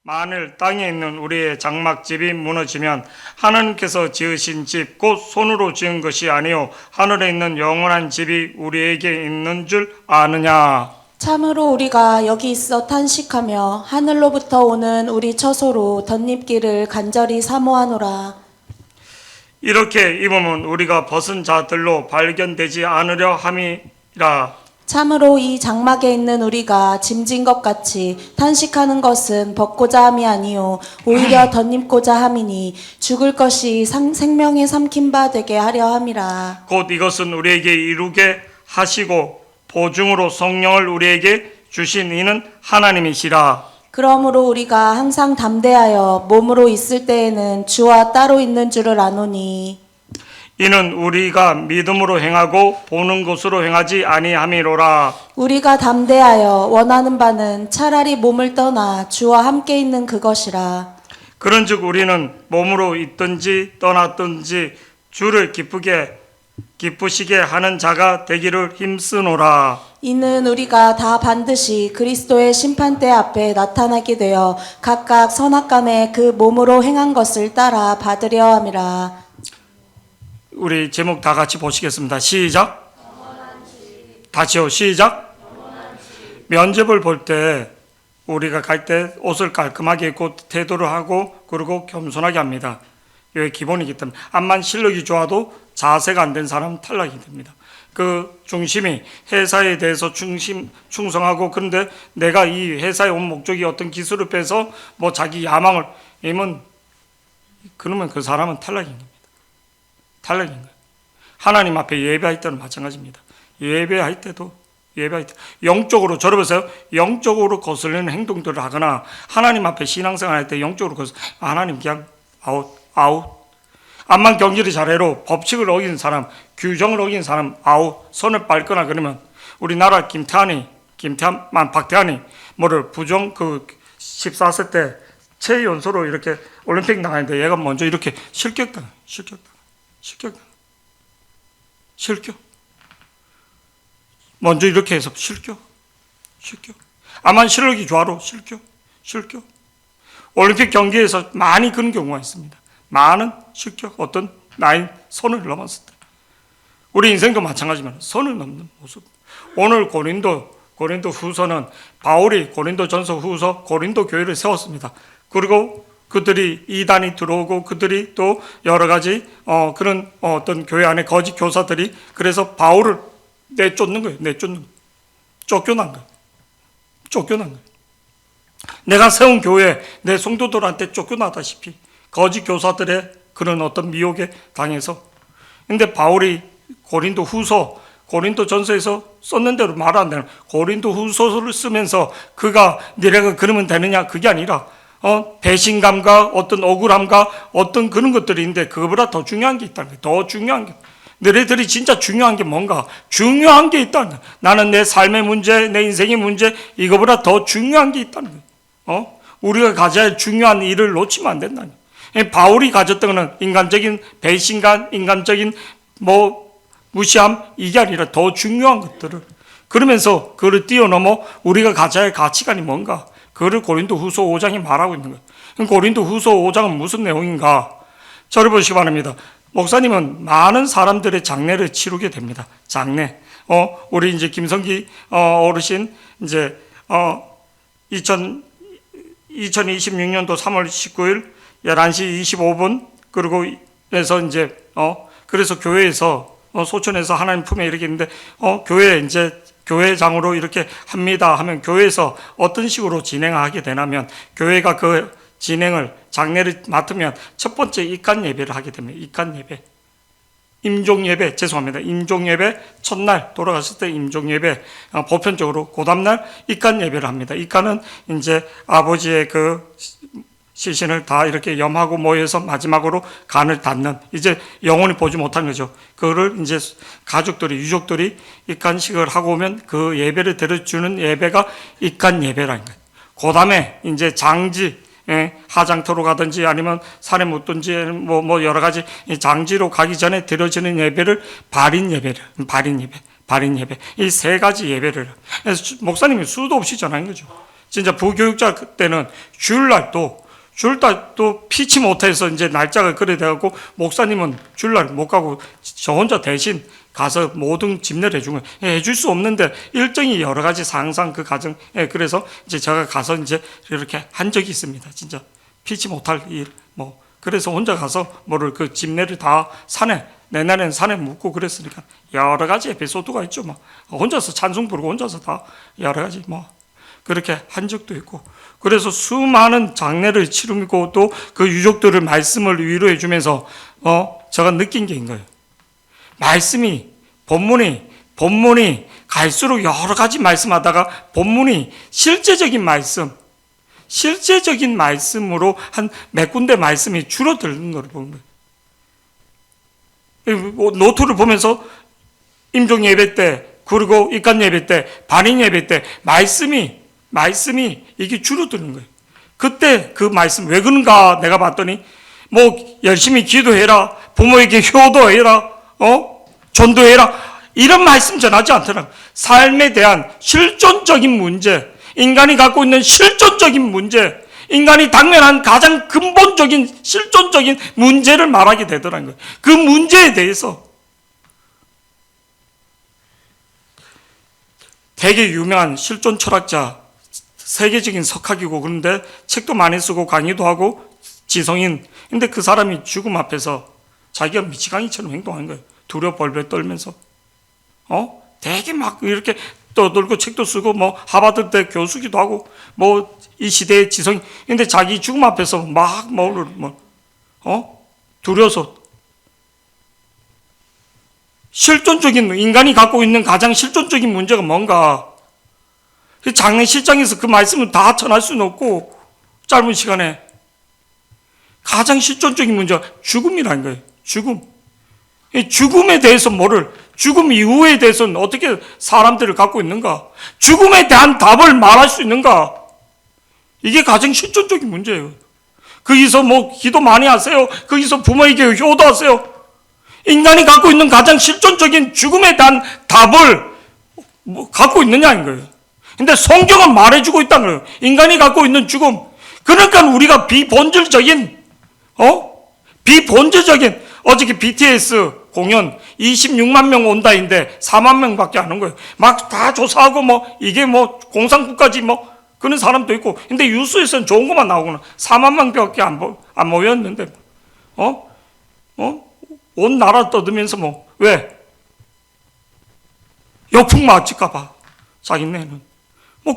만일 땅에 있는 우리의 장막집이 무너지면 하나님께서 지으신 집 곧 손으로 지은 것이 아니요 하늘에 있는 영원한 집이 우리에게 있는 줄 아느냐. 참으로 우리가 여기 있어 탄식하며 하늘로부터 오는 우리 처소로 덧입기를 간절히 사모하노라. 이렇게 입으면 우리가 벗은 자들로 발견되지 않으려 함이라. 참으로 이 장막에 있는 우리가 짐진 것 같이 탄식하는 것은 벗고자 함이 아니요 오히려 덧입고자 함이니 죽을 것이 생명에 삼킨 바 되게 하려 함이라. 곧 이것은 우리에게 이루게 하시고 보증으로 성령을 우리에게 주신 이는 하나님이시라. 그러므로 우리가 항상 담대하여 몸으로 있을 때에는 주와 따로 있는 줄을 아노니 이는 우리가 믿음으로 행하고 보는 것으로 행하지 아니함이로라. 우리가 담대하여 원하는 바는 차라리 몸을 떠나 주와 함께 있는 그것이라. 그런즉 우리는 몸으로 있든지 떠났든지 주를 기쁘시게 하는 자가 되기를 힘쓰노라. 이는 우리가 다 반드시 그리스도의 심판대 앞에 나타나게 되어 각각 선악간에 그 몸으로 행한 것을 따라 받으려 함이라. 우리 제목 다 같이 보시겠습니다. 시작. 다시요. 시작. 면접을 볼 때 우리가 갈 때 옷을 깔끔하게 입고 태도를 하고 그리고 겸손하게 합니다. 이게 기본이기 때문에 암만 실력이 좋아도 자세가 안 된 사람은 탈락이 됩니다. 그 중심이 회사에 대해서 충성하고 그런데 내가 이 회사에 온 목적이 어떤 기술을 빼서 뭐 자기 야망을 이면 그러면 그 사람은 탈락인 겁니다. 탈락인 거예요. 하나님 앞에 예배할 때는 마찬가지입니다. 예배할 때도 영적으로 저러보세요. 영적으로 거슬리는 행동들을 하거나 하나님 앞에 신앙생활 할 때 영적으로 하나님 그냥 아웃. 암만 경기를 잘해도 법칙을 어긴 사람, 규정을 어긴 사람 아웃. 선을 밟거나 그러면 우리나라 박태환이 뭐를 부정 14세 때 최연소로 이렇게 올림픽 나가는데 얘가 먼저 이렇게 실격. 먼저 이렇게 해서 실격. 암만 실력이 좋아도 실격. 올림픽 경기에서 많이 그런 경우가 있습니다. 많은 실격, 어떤 나의 선을 넘었을 때. 우리 인생도 마찬가지입니다. 선을 넘는 모습. 오늘 고린도 후서는 바울이 고린도 전서 후서 고린도 교회를 세웠습니다. 그리고 그들이 이단이 들어오고 그들이 또 여러 가지 그런 어떤 교회 안에 거짓 교사들이 그래서 바울을 내쫓는 거예요. 쫓겨난 거예요. 내가 세운 교회 내 성도들한테 쫓겨나다시피 거짓 교사들의 그런 어떤 미혹에 당해서. 근데 바울이 고린도 후서 고린도 전서에서 썼는 대로 말 안 되는 고린도 후서를 쓰면서 그가 니네가 그러면 되느냐 그게 아니라 배신감과 어떤 억울함과 어떤 그런 것들이 있는데 그거보다 더 중요한 게 있다는 거예요. 더 중요한 게. 너희들이 진짜 중요한 게 뭔가? 중요한 게 있다는 거예요. 나는 내 삶의 문제, 내 인생의 문제 이거보다 더 중요한 게 있다는 거예요. 우리가 가져야 할 중요한 일을 놓치면 안 된다는 거예요. 바울이 가졌던 것은 인간적인 배신감, 인간적인 무시함 이게 아니라 더 중요한 것들을 그러면서 그를 뛰어넘어 우리가 가져야 할 가치관이 뭔가? 그를 고린도 후서 5장이 말하고 있는 거예요. 그럼 고린도 후서 5장은 무슨 내용인가? 저를 보시기 바랍니다. 목사님은 많은 사람들의 장례를 치르게 됩니다. 장례. 우리 이제 김성기 어르신 이제 2026년도 3월 19일 11시 25분 그리고 해서 이제 그래서 교회에서 소천에서 하나님 품에 이렇게 있는데 교회 이제 교회장으로 이렇게 합니다 하면 교회에서 어떤 식으로 진행하게 되냐면 교회가 그 진행을 장례를 맡으면 첫 번째 입간 예배를 하게 됩니다. 입간 예배. 임종예배, 임종예배 첫날 돌아갔을 때 임종예배 보편적으로 그 다음날 입간 예배를 합니다. 입간은 이제 아버지의 그 시신을 다 이렇게 염하고 모여서 마지막으로 간을 닿는 이제 영원히 보지 못한 거죠. 그거를 이제 가족들이 유족들이 입간식을 하고 오면 그 예배를 드려주는 예배가 입간 예배라는 거예요. 그 다음에 이제 장지 하장터로 가든지 아니면 산에 묻든지 뭐 여러 가지 장지로 가기 전에 드려지는 예배를 발인 예배 이 세 가지 예배를 목사님이 수도 없이 전하는 거죠. 진짜 부교육자 때는 주일날도 피치 못해서 이제 날짜가 그래 돼갖고 목사님은 주일날 못 가고 저 혼자 대신 가서 모든 집례를 해준 거예요. 해줄 수 없는데 일정이 여러 가지 상상 그 가정, 그래서 이제 제가 가서 이제 이렇게 한 적이 있습니다. 진짜 피치 못할 일, 뭐 그래서 혼자 가서 뭐를 그 집례를 다 내 날에는 산에 묻고 그랬으니까 여러 가지 에피소드가 있죠. 뭐 혼자서 찬송 부르고 혼자서 다 여러 가지 뭐 그렇게 한 적도 있고, 그래서 수많은 장례를 치르고 또 그 유족들을 말씀을 위로해 주면서 제가 느낀 게 있는 거예요. 말씀이 본문이 갈수록 여러 가지 말씀하다가 본문이 실제적인 말씀으로 한 몇 군데 말씀이 줄어드는 걸 보는 거예요. 노트를 보면서 임종 예배 때, 그리고 입간 예배 때, 반인 예배 때 말씀이 이게 줄어드는 거예요. 그때 그 말씀 왜 그런가 내가 봤더니 뭐 열심히 기도해라, 부모에게 효도해라, 전도해라 이런 말씀 전하지 않더라고요. 삶에 대한 실존적인 문제, 인간이 갖고 있는 실존적인 문제, 인간이 당면한 가장 근본적인 실존적인 문제를 말하게 되더라는 거예요. 그 문제에 대해서 되게 유명한 실존 철학자, 세계적인 석학이고 그런데 책도 많이 쓰고 강의도 하고 지성인. 근데 그 사람이 죽음 앞에서 자기가 미치광이처럼 행동한 거예요. 두려워 벌벌 떨면서. 되게 막 이렇게 떠들고 책도 쓰고 뭐 하버드 대 교수기도 하고 뭐 이 시대의 지성인. 근데 자기 죽음 앞에서 막 두려워서 실존적인 인간이 갖고 있는 가장 실존적인 문제가 뭔가. 장례실장에서 그 말씀을 다 전할 수는 없고 짧은 시간에 가장 실존적인 문제가 죽음이라는 거예요. 죽음에 대해서 죽음 이후에 대해서는 어떻게 사람들을 갖고 있는가? 죽음에 대한 답을 말할 수 있는가? 이게 가장 실존적인 문제예요. 거기서 뭐 기도 많이 하세요. 거기서 부모에게 효도하세요. 인간이 갖고 있는 가장 실존적인 죽음에 대한 답을 갖고 있느냐인 거예요. 근데 성경은 말해주고 있다는 거예요. 인간이 갖고 있는 죽음. 그러니까 우리가 비본질적인 어저께 BTS 공연 26만 명 온다인데 4만 명밖에 안 온 거예요. 막 다 조사하고 이게 공산국가지 그런 사람도 있고. 근데 뉴스에서는 좋은 것만 나오고는 4만 명밖에 안 모였는데 온 나라 떠들면서 왜? 역풍 맞을까 봐. 자기네는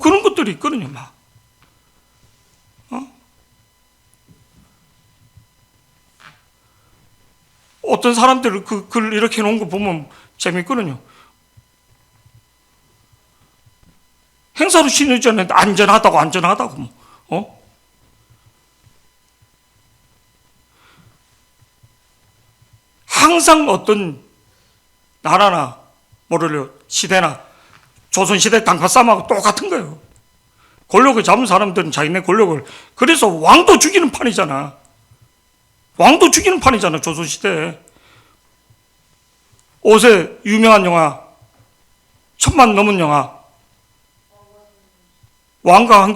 그런 것들이 있거든요. 어떤 사람들은 그 글 이렇게 해놓은 거 보면 재밌거든요. 행사로 쉬는 전에 안전하다고 항상 어떤 나라나 시대나 조선시대 당파싸움하고 똑같은 거예요. 권력을 잡은 사람들은 자기네 권력을, 그래서 왕도 죽이는 판이잖아. 조선시대에. 옷에 유명한 영화 1000만 넘은 영화 왕가?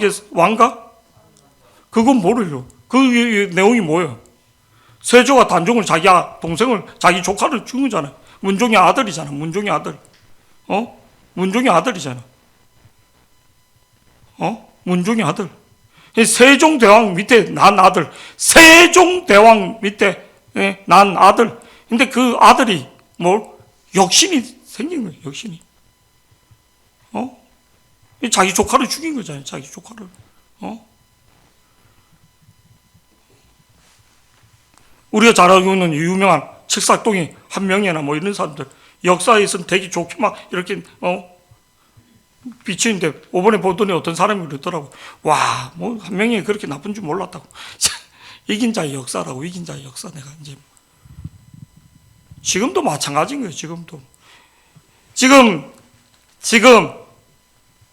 그건 모르죠. 그 내용이 뭐예요? 세조가 단종을 자기 동생을, 자기 조카를 죽인 거잖아요. 문종의 아들이잖아. 문종의 아들이잖아. 문종의 아들. 세종대왕 밑에 난 아들. 근데 그 아들이 욕심이 생긴 거예요. 욕심이. 자기 조카를 죽인 거잖아요. 자기 조카를. 우리가 잘 알고 있는 유명한 칙삭동이 한명이나 이런 사람들 역사에서는 되게 좋게 이렇게 비치는데 이번에 보더니 어떤 사람이 그러더라고. 와, 한명이 그렇게 나쁜 줄 몰랐다고. 이긴 자의 역사라고. 이긴 자의 역사. 내가 이제 지금도 마찬가지인 거예요. 지금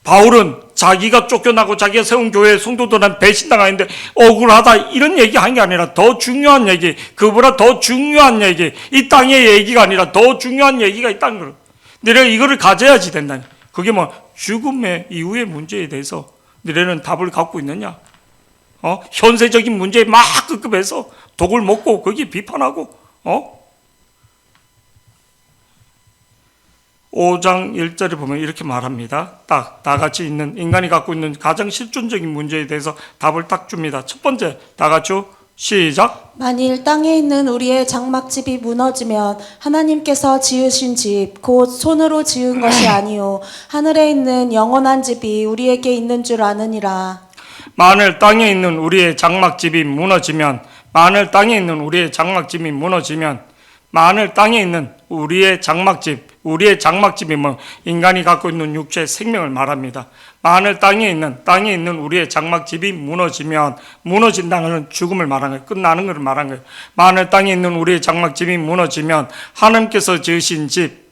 바울은 자기가 쫓겨나고 자기가 세운 교회 성도들한테 배신당하는데 억울하다 이런 얘기한 게 아니라 더 중요한 얘기, 그보다 더 중요한 얘기, 이 땅의 얘기가 아니라 더 중요한 얘기가 있다는 거예요. 내가 이거를 가져야지 된다니. 그게 죽음의 이후의 문제에 대해서 너희는 답을 갖고 있느냐? 현세적인 문제에 막 급급해서 독을 먹고 거기 비판하고 5장 1절에 보면 이렇게 말합니다. 딱 다 같이 있는 인간이 갖고 있는 가장 실존적인 문제에 대해서 답을 딱 줍니다. 첫 번째, 다 같이요. 시작. 만일 땅에 있는 우리의 장막집이 무너지면 하나님께서 지으신 집 곧 손으로 지은 것이 아니요 하늘에 있는 영원한 집이 우리에게 있는 줄 아느니라. 만일 땅에 있는 우리의 장막집이 무너지면 만일 땅에 있는 우리의 장막집이 무너지면 만일 땅에 있는 우리의 장막집이 뭐 인간이 갖고 있는 육체의 생명을 말합니다. 만일 땅에 있는 우리의 장막집이 무너진다는 것은 죽음을 말하는 거예요. 끝나는 것을 말하는 거예요. 만일 땅에 있는 우리의 장막집이 무너지면 하나님께서 지으신 집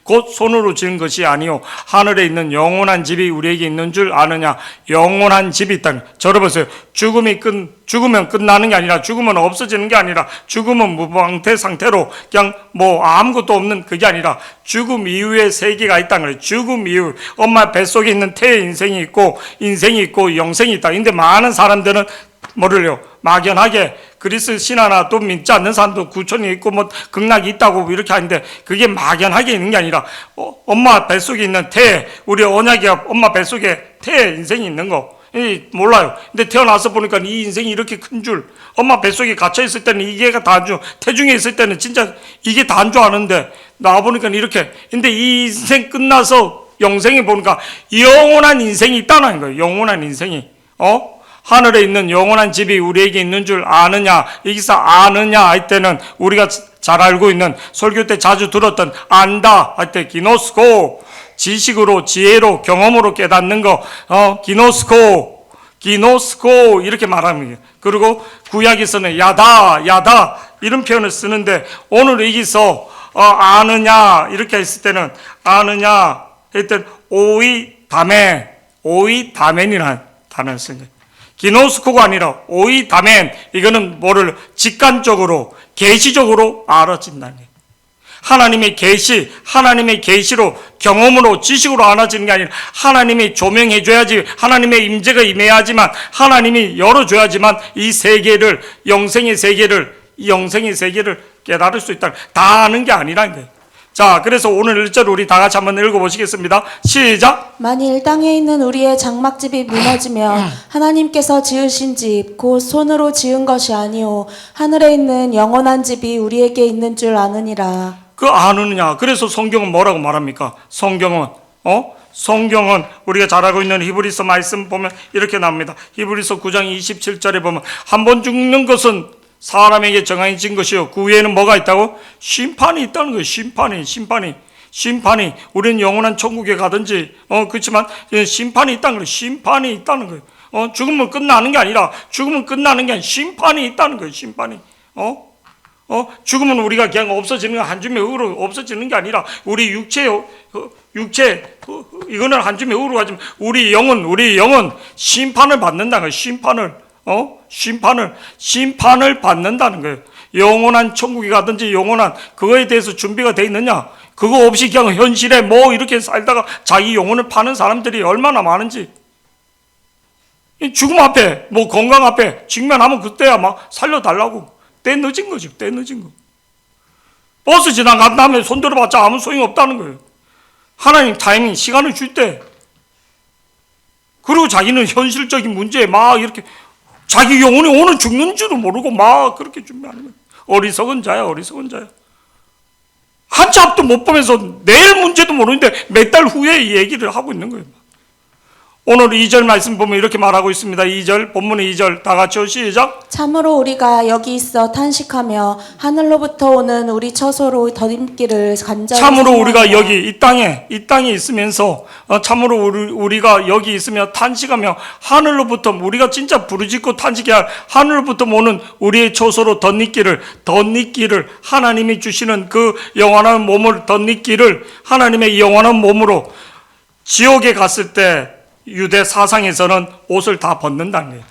곧 손으로 지은 것이 아니요 하늘에 있는 영원한 집이 우리에게 있는 줄 아느냐. 영원한 집이 있다는 거예요. 저러보세요. 죽으면 끝나는 게 아니라, 죽으면 없어지는 게 아니라, 죽으면 무방태 상태로 그냥 뭐 아무것도 없는 그게 아니라 죽음 이후의 세계가 있다는 거예요. 죽음 이후 엄마 뱃속에 있는 태의 인생이 있고 영생이 있다. 근데 많은 사람들은 뭐를요? 막연하게 그리스 신화나 또 믿지 않는 사람도 구천이 있고 뭐 극락이 있다고 이렇게 하는데, 그게 막연하게 있는 게 아니라 엄마 뱃속에 있는 태, 우리 언약이 엄마 뱃속에 태 인생이 있는 거 몰라요. 근데 태어나서 보니까 이 인생이 이렇게 큰 줄, 엄마 뱃속에 갇혀 있을 때는 이게가 다인 줄, 태중에 있을 때는 진짜 이게 다인 줄 아는데 나와 보니까 이렇게. 근데 이 인생 끝나서 영생에 보니까 영원한 인생이 있다는 거예요. 영원한 인생이. 하늘에 있는 영원한 집이 우리에게 있는 줄 아느냐. 여기서 아느냐 할 때는 우리가 잘 알고 있는, 설교 때 자주 들었던 안다 할 때 기노스코, 지식으로, 지혜로, 경험으로 깨닫는 거, 기노스코 이렇게 말합니다. 그리고 구약에서는 야다 이런 표현을 쓰는데, 오늘 여기서 아느냐 이렇게 했을 때는, 아느냐 했을 때 오이다멘이라는 단어를 쓴 거예요. 기노스코가 아니라 오이다멘, 이거는 뭐를 직관적으로 계시적으로 알아진다는 거예요. 하나님의 계시로, 경험으로, 지식으로 알아지는 게 아니라 하나님이 조명해 줘야지, 하나님의 임재가 임해야지만, 하나님이 열어줘야지만 이 세계를, 영생의 세계를 깨달을 수 있다. 다 아는 게 아니라는 거예요. 자, 그래서 오늘 1절 우리 다 같이 한번 읽어보시겠습니다. 시작. 만일 땅에 있는 우리의 장막집이 무너지면 하나님께서 지으신 집 곧 손으로 지은 것이 아니요 하늘에 있는 영원한 집이 우리에게 있는 줄 아느니라. 그 아느냐. 그래서 성경은 뭐라고 말합니까? 성경은 우리가 잘 알고 있는 히브리서 말씀 보면 이렇게 나옵니다. 히브리서 9장 27절에 보면, 한 번 죽는 것은 사람에게 정해진 것이요 그 후에는 뭐가 있다고? 심판이 있다는 거예요. 심판이. 우리는 영원한 천국에 가든지 그렇지만 심판이 있다는 거예요. 심판이 있다는 거예요. 죽으면 끝나는 게 아니라 심판이 있다는 거예요. 심판이. 죽으면 우리가 그냥 없어지는 거, 한 줌의 흙으로 없어지는 게 아니라, 우리 육체 이거는 한 줌의 흙으로 가지만 우리 영은 심판을 받는다는 거예요. 심판을 받는다는 거예요. 영원한 천국에 가든지 영원한 그거에 대해서 준비가 돼 있느냐? 그거 없이 그냥 현실에 뭐 이렇게 살다가 자기 영혼을 파는 사람들이 얼마나 많은지. 죽음 앞에, 뭐 건강 앞에 직면하면 그때야 막 살려달라고. 때 늦은 거죠. 버스 지나간 다음에 손 들어봤자 아무 소용이 없다는 거예요. 하나님 타이밍, 시간을 줄 때. 그리고 자기는 현실적인 문제에 막 이렇게 자기 영혼이 오늘 죽는 줄도 모르고 막 그렇게 준비하는 거예요. 어리석은 자야. 한치 앞도 못 보면서 내일 문제도 모르는데 몇 달 후에 이 얘기를 하고 있는 거예요. 오늘 2절 말씀 보면 이렇게 말하고 있습니다. 2절, 본문의 2절 다 같이요. 시작. 참으로 우리가 여기 있어 탄식하며 하늘로부터 오는 우리 처소로 덧입기를 간절히 참으로 우리가 생각하며. 여기 이 땅에 있으면서 참으로 우리가 여기 있으며 탄식하며, 하늘로부터 우리가 진짜 부르짖고 탄식해야 할 하늘로부터 오는 우리의 처소로 덧입기를 하나님이 주시는 그 영원한 몸을 덧입기를 하나님의 영원한 몸으로, 지옥에 갔을 때 유대 사상에서는 옷을 다 벗는다는 거예요.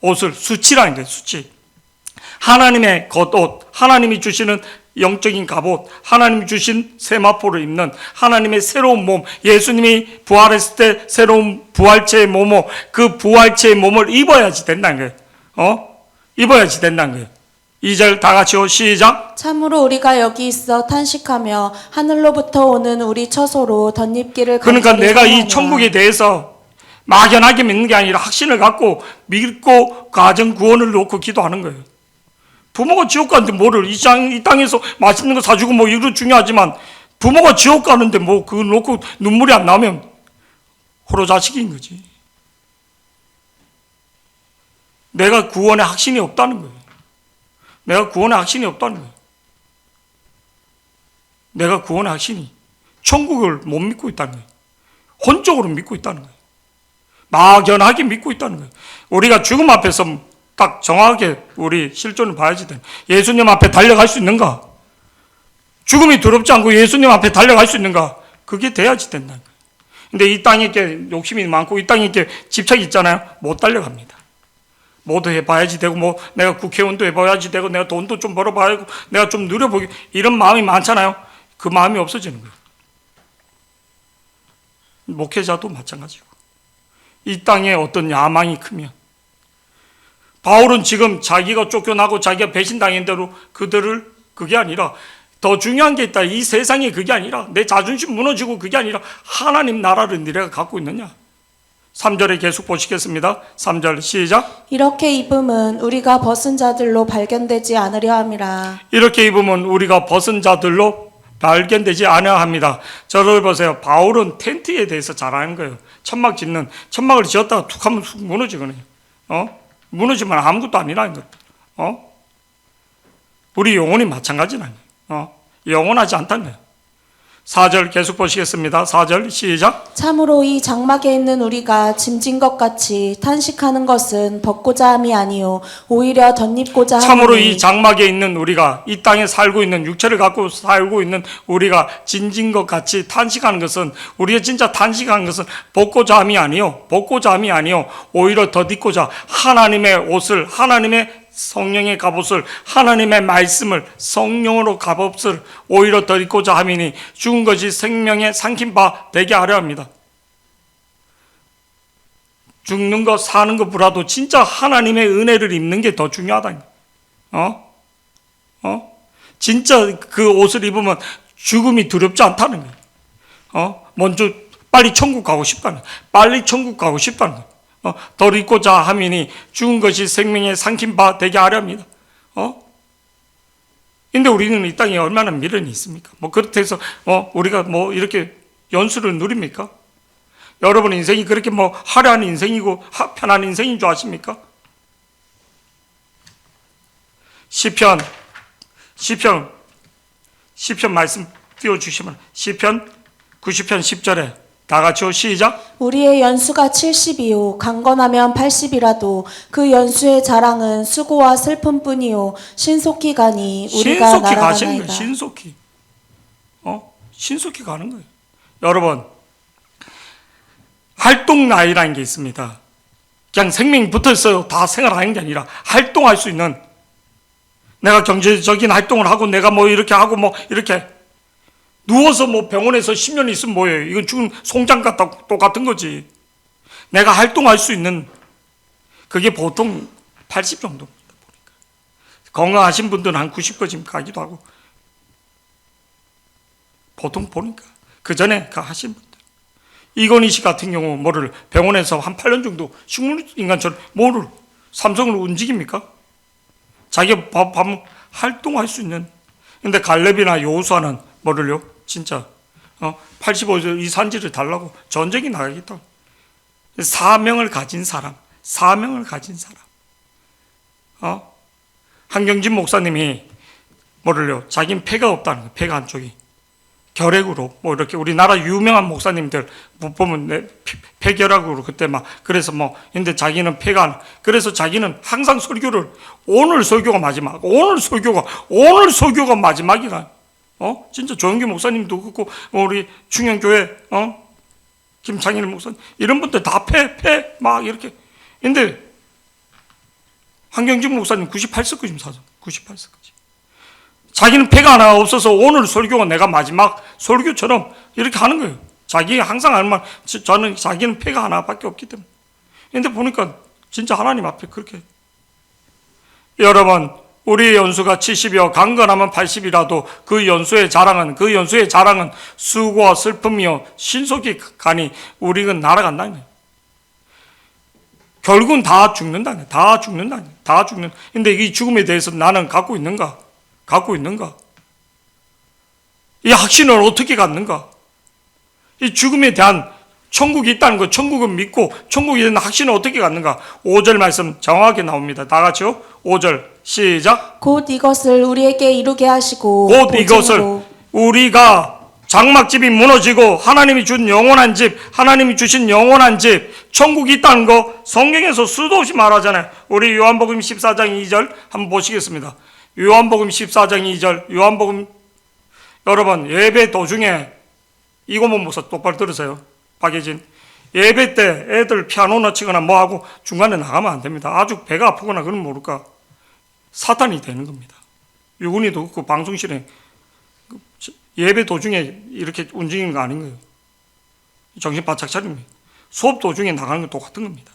옷을, 수치라는 거예요. 수치. 하나님의 겉옷, 하나님이 주시는 영적인 갑옷, 하나님 주신 세마포를 입는 하나님의 새로운 몸, 예수님이 부활했을 때 새로운 부활체의 몸을, 그 부활체의 몸을 입어야지 된다는 거예요. 입어야지 된다는 거예요. 2절 다 같이요. 시작. 참으로 우리가 여기 있어 탄식하며 하늘로부터 오는 우리 처소로 덧입기를 그러니까 간절히 내가 이 소원하노라. 천국에 대해서 막연하게 믿는 게 아니라 확신을 갖고 믿고 가정 구원을 놓고 기도하는 거예요. 부모가 지옥 가는데 뭐를 이 땅에서 맛있는 거 사주고 뭐 이거 중요하지만 부모가 지옥 가는데 뭐 그거 놓고 눈물이 안 나오면 호로 자식인 거지. 내가 구원에 확신이 없다는 거예요. 내가 구원에 확신이 없다는 거예요. 내가 구원의 확신이 천국을 못 믿고 있다는 거예요. 혼적으로 믿고 있다는 거예요. 막연하게 믿고 있다는 거예요. 우리가 죽음 앞에서 딱 정확하게 우리 실존을 봐야지 돼. 예수님 앞에 달려갈 수 있는가? 죽음이 두렵지 않고 예수님 앞에 달려갈 수 있는가? 그게 돼야지 된다는 거예요. 근데 이 땅에 이렇게 욕심이 많고 이 땅에 이렇게 집착이 있잖아요. 못 달려갑니다. 뭐도 해봐야지 되고 뭐 내가 국회의원도 해봐야지 되고 내가 돈도 좀 벌어봐야 되고 내가 좀 누려보기 이런 마음이 많잖아요. 그 마음이 없어지는 거예요. 목회자도 마찬가지고 이 땅에 어떤 야망이 크면 바울은 지금 자기가 쫓겨나고 자기가 배신당한 대로 그들을 그게 아니라 더 중요한 게 있다. 이 세상에 그게 아니라 내 자존심 무너지고 그게 아니라 하나님 나라를 네가 갖고 있느냐. 3절에 계속 보시겠습니다. 3절 시작. 이렇게 입음은 우리가 벗은 자들로 발견되지 않으려 함이라. 이렇게 입으면 우리가 벗은 자들로 발견되지 않아야 합니다. 저를 보세요. 바울은 텐트에 대해서 잘 아는 거예요. 천막 짓는, 천막을 지었다가 툭 하면 툭 무너지거든요. 무너지면 아무것도 아니라는 거예요. 우리 영혼이 마찬가지라는 거예요. 영원하지 않다는 거예요. 4절 계속 보시겠습니다. 4절 시작. 참으로 이 장막에 있는 우리가 짐진 것 같이 탄식하는 것은 벗고자 함이 아니요 오히려 덧입고자 함이니. 참으로 이 장막에 있는 우리가 이 땅에 살고 있는 육체를 갖고 살고 있는 우리가 짐진 것 같이 탄식하는 것은 우리가 진짜 탄식하는 것은 벗고자 함이 아니요 벗고자 함이 아니요 오히려 덧입고자 하나님의 옷을 하나님의 성령의 갑옷을 하나님의 말씀을 성령으로 갑옷을 오히려 덧입고자 함이니 죽은 것이 생명에 삼킨 바 되게 하려 합니다. 죽는 것 사는 것보다도 진짜 하나님의 은혜를 입는 게 더 중요하다. 진짜 그 옷을 입으면 죽음이 두렵지 않다는 거예요. 먼저 빨리 천국 가고 싶다는 거예요. 빨리 천국 가고 싶다는 거예요. 덧입고자 함이니 죽은 것이 생명에 삼킨 바 되게 하려 합니다. 근데 우리는 이 땅에 얼마나 미련이 있습니까? 뭐 그렇다 해서 우리가 뭐 이렇게 연수를 누립니까? 여러분 인생이 그렇게 뭐 화려한 인생이고 편한 인생인 줄 아십니까? 시편 말씀 띄워주시면 시편 90편 10절에 다 같이요 시작. 우리의 연수가 70이요 강건하면 80이라도 그 연수의 자랑은 수고와 슬픔뿐이요 신속히 가니 우리가 신속히 가시는 거예요. 날아가나이다. 신속히 가는 거예요. 여러분 활동 나이라는 게 있습니다. 그냥 생명이 붙어 있어요. 다 생활하는 게 아니라 활동할 수 있는 내가 경제적인 활동을 하고 내가 뭐 이렇게 하고 뭐 이렇게 누워서 뭐 병원에서 10년 있으면 뭐예요? 이건 죽은 송장 같다 똑같은 거지. 내가 활동할 수 있는 그게 보통 80 정도입니다. 보니까. 건강하신 분들은 한 90까지 가기도 하고 보통 보니까 그 전에 하신 분들 이건희 씨 같은 경우 뭐를 병원에서 한 8년 정도 식물인간처럼 뭐를 삼성을 움직입니까? 자기가 활동할 수 있는 근데 갈렙이나 여호수아는 뭐를요? 진짜 85세 이 산지를 달라고 전쟁이 나가겠다. 사명을 가진 사람. 한경진 목사님이 뭐를요? 자기는 폐가 없다는 거예요. 폐가 한쪽이. 결핵으로 뭐 이렇게 우리나라 유명한 목사님들 보면 폐결핵으로 그때 막 그래서 뭐 근데 자기는 폐가 안 그래서 자기는 항상 설교를 오늘 설교가 마지막이라. 진짜 조영기 목사님도 그렇고 우리 충영교회 김창일 목사님 이런 분들 다 폐 막 이렇게. 근데 한경진 목사님 98세까지 사서 98세까지 자기는 패가 하나 없어서 오늘 설교가 내가 마지막 설교처럼 이렇게 하는 거예요. 자기 항상 하는 말, 저는 자기는 패가 하나밖에 없기 때문에. 근데 보니까 진짜 하나님 앞에 그렇게. 여러분, 우리 연수가 70이요 강건하면 80이라도 그 연수의 자랑은 수고와 슬픔이요 신속히 가니 우리는 날아간다는 거예요. 결국은 다 죽는다는 거예요. 다 죽는. 근데 이 죽음에 대해서 나는 갖고 있는가? 이 확신을 어떻게 갖는가? 이 죽음에 대한 천국이 있다는 것, 천국은 믿고 천국에 대한 확신을 어떻게 갖는가? 5절 말씀 정확하게 나옵니다. 다 같이요. 5절 시작. 곧 이것을 우리에게 이루게 하시고 곧 이것을 우리가 장막집이 무너지고 하나님이 준 영원한 집, 하나님이 주신 영원한 집, 천국이 있다는 거 성경에서 수도 없이 말하잖아요. 우리 요한복음 14장 2절 한번 보시겠습니다. 요한복음 14장 2절, 요한복음, 여러분 예배 도중에 이것만 보서 똑바로 들으세요. 박예진, 예배 때 애들 피아노나 치거나 뭐하고 중간에 나가면 안 됩니다. 아주 배가 아프거나 그러면 모를까 사탄이 되는 겁니다. 유군이도 그 방송실에 예배 도중에 이렇게 움직이는 거 아닌 거예요. 정신 바짝 차립니다. 수업 도중에 나가는 건 똑같은 겁니다.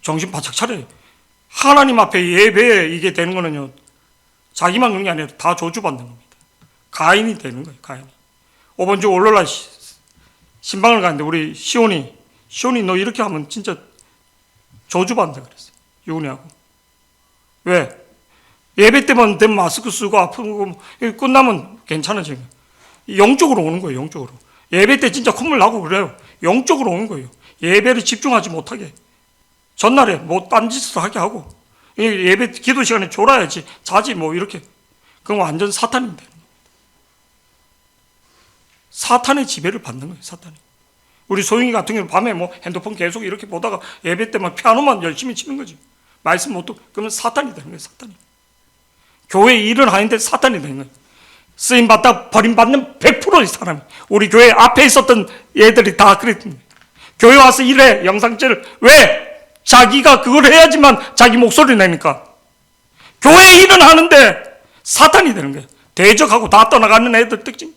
정신 바짝 차려요. 하나님 앞에 예배에 이게 되는 거는요, 자기만 그런 게 아니라 다 저주받는 겁니다. 가인이 되는 거예요, 가인이. 5번 주 월요일날 신방을 가는데 우리 시온이 너 이렇게 하면 진짜 저주받는다 그랬어요. 유은이하고. 왜? 예배 때만 되면 마스크 쓰고 아프고 끝나면 괜찮아지는 거예요. 영적으로 오는 거예요, 영적으로. 예배 때 진짜 콧물 나고 그래요. 영적으로 오는 거예요. 예배를 집중하지 못하게. 전날에 뭐 딴짓을 하게 하고 예배 기도 시간에 졸아야지 자지 뭐 이렇게. 그건 완전 사탄인데. 사탄의 지배를 받는 거예요, 사탄이. 우리 소영이 같은 경우는 밤에 뭐 핸드폰 계속 이렇게 보다가 예배 때만 피아노만 열심히 치는 거지. 말씀 못 듣고 그러면 사탄이 되는 거예요, 사탄이. 교회 일을 하는데 사탄이 되는 거예요. 쓰임받다 버림받는 100%의 사람이. 우리 교회 앞에 있었던 애들이 다 그랬던 거예요. 교회 와서 일해, 영상제를. 왜? 자기가 그걸 해야지만 자기 목소리 내니까. 교회 일은 하는데 사탄이 되는 거예요. 대적하고 다 떠나가는 애들 특징.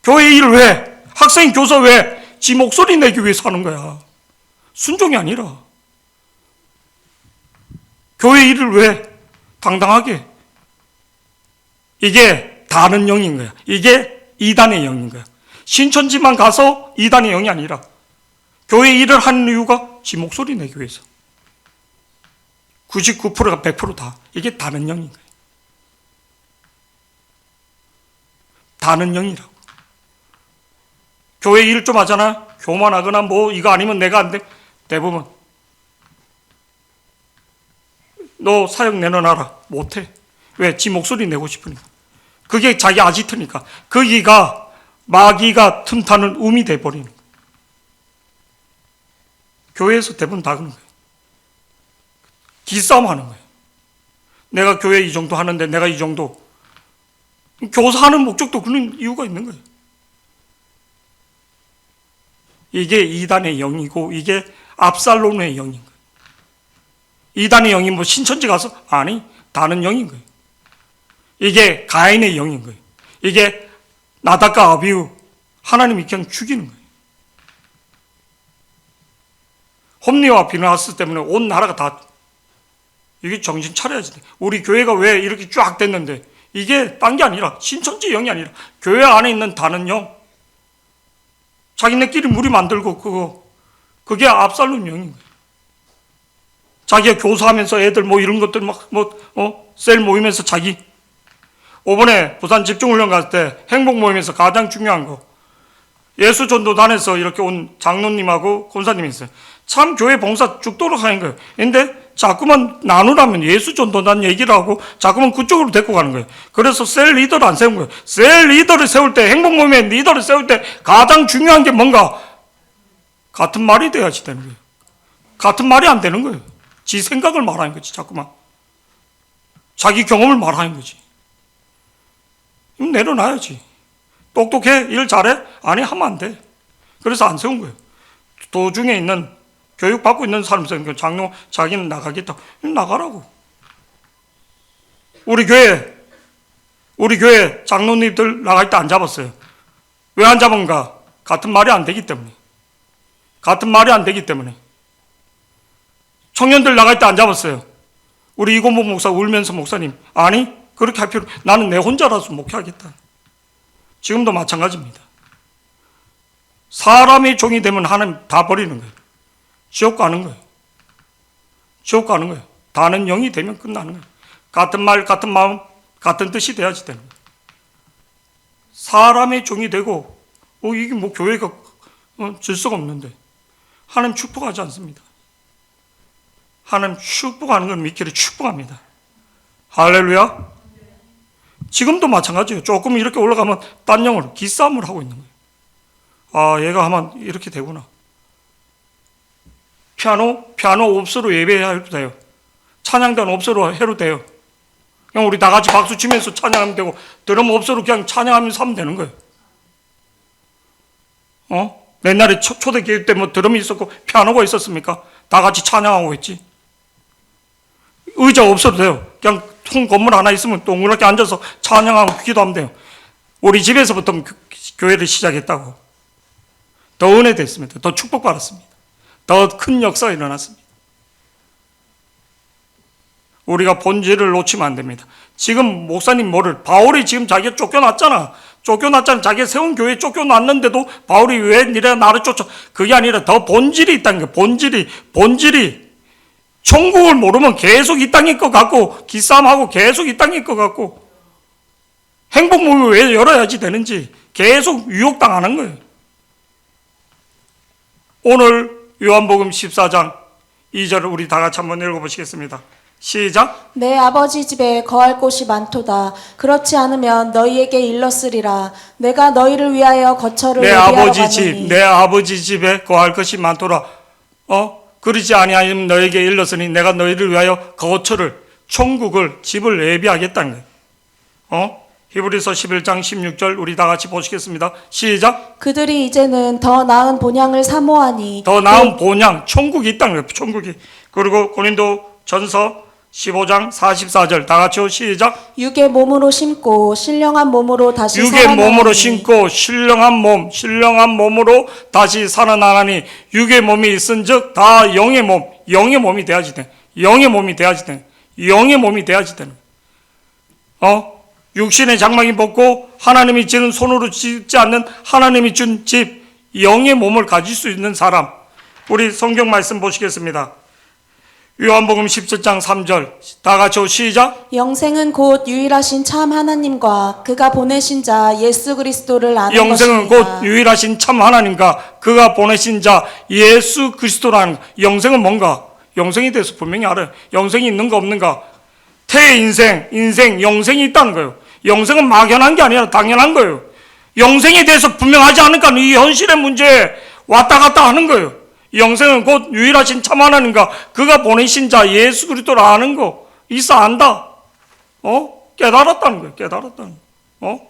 교회 일을 왜? 학생, 교사 왜? 지 목소리 내기 위해서 하는 거야. 순종이 아니라. 교회 일을 왜? 당당하게. 이게 다른 영인 거야. 이게 이단의 영인 거야. 신천지만 가서 이단의 영이 아니라 교회 일을 하는 이유가 지 목소리 내기 위해서. 99%가 100% 다. 이게 다른 영인 거예요. 다른 영이라고. 교회 일 좀 하잖아. 교만하거나 뭐 이거 아니면 내가 안 돼. 대부분 너 사역 내놔라. 못해. 왜? 지 목소리 내고 싶으니까. 그게 자기 아지트니까. 거기가 마귀가 틈타는 움이 돼버리는 거예요. 교회에서 대부분 다 그런 거예요. 기싸움 하는 거예요. 내가 교회 이 정도 하는데 내가 이 정도. 교사하는 목적도 그런 이유가 있는 거예요. 이게 이단의 영이고 이게 압살롬의 영인 거예요. 이단의 영이 뭐 신천지 가서? 아니, 다른 영인 거예요. 이게 가인의 영인 거예요. 이게 나답과 아비후, 하나님이 그냥 죽이는 거예요. 홈리와 비느하스 때문에 온 나라가 다 이게 정신 차려야지 돼. 우리 교회가 왜 이렇게 쫙 됐는데 이게 딴 게 아니라 신천지 영이 아니라 교회 안에 있는 다른 영. 자기네끼리 무리 만들고 그게 압살롬 영인 거예요. 자기가 교사하면서 애들 뭐 이런 것들 셀 모이면서 자기. 5번에 부산 집중훈련 갔을 때 행복 모임에서 가장 중요한 거. 예수전도단에서 이렇게 온 장로님하고 권사님이 있어요. 참 교회 봉사 죽도록 하는 거예요. 근데 자꾸만 나누라면 예수전도단 얘기를 하고 자꾸만 그쪽으로 데리고 가는 거예요. 그래서 셀 리더를 안 세운 거예요. 셀 리더를 세울 때, 행복 모임의 리더를 세울 때 가장 중요한 게 뭔가? 같은 말이 돼야지 되는 거예요. 같은 말이 안 되는 거예요. 지 생각을 말하는 거지, 자꾸만. 자기 경험을 말하는 거지. 내려놔야지. 똑똑해? 일 잘해? 아니, 하면 안 돼. 그래서 안 세운 거예요. 도중에 있는 교육받고 있는 사람 있으니까 장로 자기는 나가겠다. 나가라고. 우리 교회 장로님들 나갈 때 안 잡았어요. 왜 안 잡은가? 같은 말이 안 되기 때문에. 같은 말이 안 되기 때문에. 청년들 나갈 때 안 잡았어요. 우리 이건복 목사 울면서 목사님, 아니 그렇게 할 필요, 나는 내 혼자라서 목회하겠다. 지금도 마찬가지입니다. 사람의 종이 되면 하나님 다 버리는 거예요. 지옥 가는 거예요. 지옥 가는 거예요. 다는 영이 되면 끝나는 거예요. 같은 말, 같은 마음, 같은 뜻이 돼야지 되는 거예요. 사람의 종이 되고 이게 뭐 교회가 질서가 없는데 하나님 축복하지 않습니다. 하나님 축복하는 건 믿기를 축복합니다. 할렐루야. 지금도 마찬가지예요. 조금 이렇게 올라가면 딴 영으로 기싸움을 하고 있는 거예요. 아, 얘가 하면 이렇게 되구나. 피아노 없어도 예배해도 돼요. 찬양단 없어도 해도 돼요. 그냥 우리 다 같이 박수 치면서 찬양하면 되고, 드럼 없어도 그냥 찬양하면서 하면 되는 거예요. 옛날에 초대교회 때 뭐 드럼이 있었고 피아노가 있었습니까? 다 같이 찬양하고 있지. 의자 없어도 돼요. 그냥 통 건물 하나 있으면 동그랗게 앉아서 찬양하고 기도하면 돼요. 우리 집에서부터 교회를 시작했다고. 더 은혜됐습니다. 더 축복받았습니다. 더 큰 역사가 일어났습니다. 우리가 본질을 놓치면 안 됩니다. 지금 목사님 바울이 지금 자기가 쫓겨났잖아. 자기가 세운 교회에 쫓겨났는데도 바울이 왜 나를 쫓아? 그게 아니라 더 본질이 있다는 거예요. 본질이. 천국을 모르면 계속 이 땅일 것 같고, 기싸움하고 계속 이 땅일 것 같고, 행복문을 왜 열어야지 되는지 계속 유혹당하는 거예요. 오늘 요한복음 14장 2절을 우리 다 같이 한번 읽어보시겠습니다. 시작. 내 아버지 집에 거할 곳이 많도다. 그렇지 않으면 너희에게 일렀으리라. 내가 너희를 위하여 거처를 예비하러 가노니. 내 아버지 집에 거할 것이 많도다. 그러지 아니하면 너에게 일렀으니 내가 너희를 위하여 거처를, 천국을, 집을 예비하겠다는 거예요. 히브리서 11장 16절 우리 다 같이 보시겠습니다. 시작. 그들이 이제는 더 나은 본향을 사모하니. 더 나은 본향, 천국이 있다는 거예요. 천국이. 그리고 고린도 전서 15장 44절 다 같이요. 시작. 육의 몸으로 심고 신령한 몸으로 다시 육의 살아나니. 몸으로 심고 신령한 몸으로 다시 살아나나니 육의 몸이 있은즉 다 영의 몸이 돼야지 돼. 영의 몸이 돼야지 돼. 육신의 장막이 벗고 하나님이 지은 손으로 짓지 않는 하나님이 준 집, 영의 몸을 가질 수 있는 사람. 우리 성경 말씀 보시겠습니다. 요한복음 17장 3절 다 같이 시작. 영생은 곧 유일하신 참 하나님과 그가 보내신 자 예수 그리스도를 아는 영생은 것입니다. 곧 유일하신 참 하나님과 그가 보내신 자 예수 그리스도라는 것. 영생은 뭔가? 영생에 대해서 분명히 알아요. 영생이 있는가 없는가? 태인생, 영생이 있다는 거예요. 영생은 막연한 게 아니라 당연한 거예요. 영생에 대해서 분명하지 않으니까 이 현실의 문제에 왔다 갔다 하는 거예요. 영생은 곧 유일하신 참 하나님과 그가 보내신 자 예수 그리스도를 아는 거. 있어 안다. 깨달았다는 거예요. 깨달았다는 거.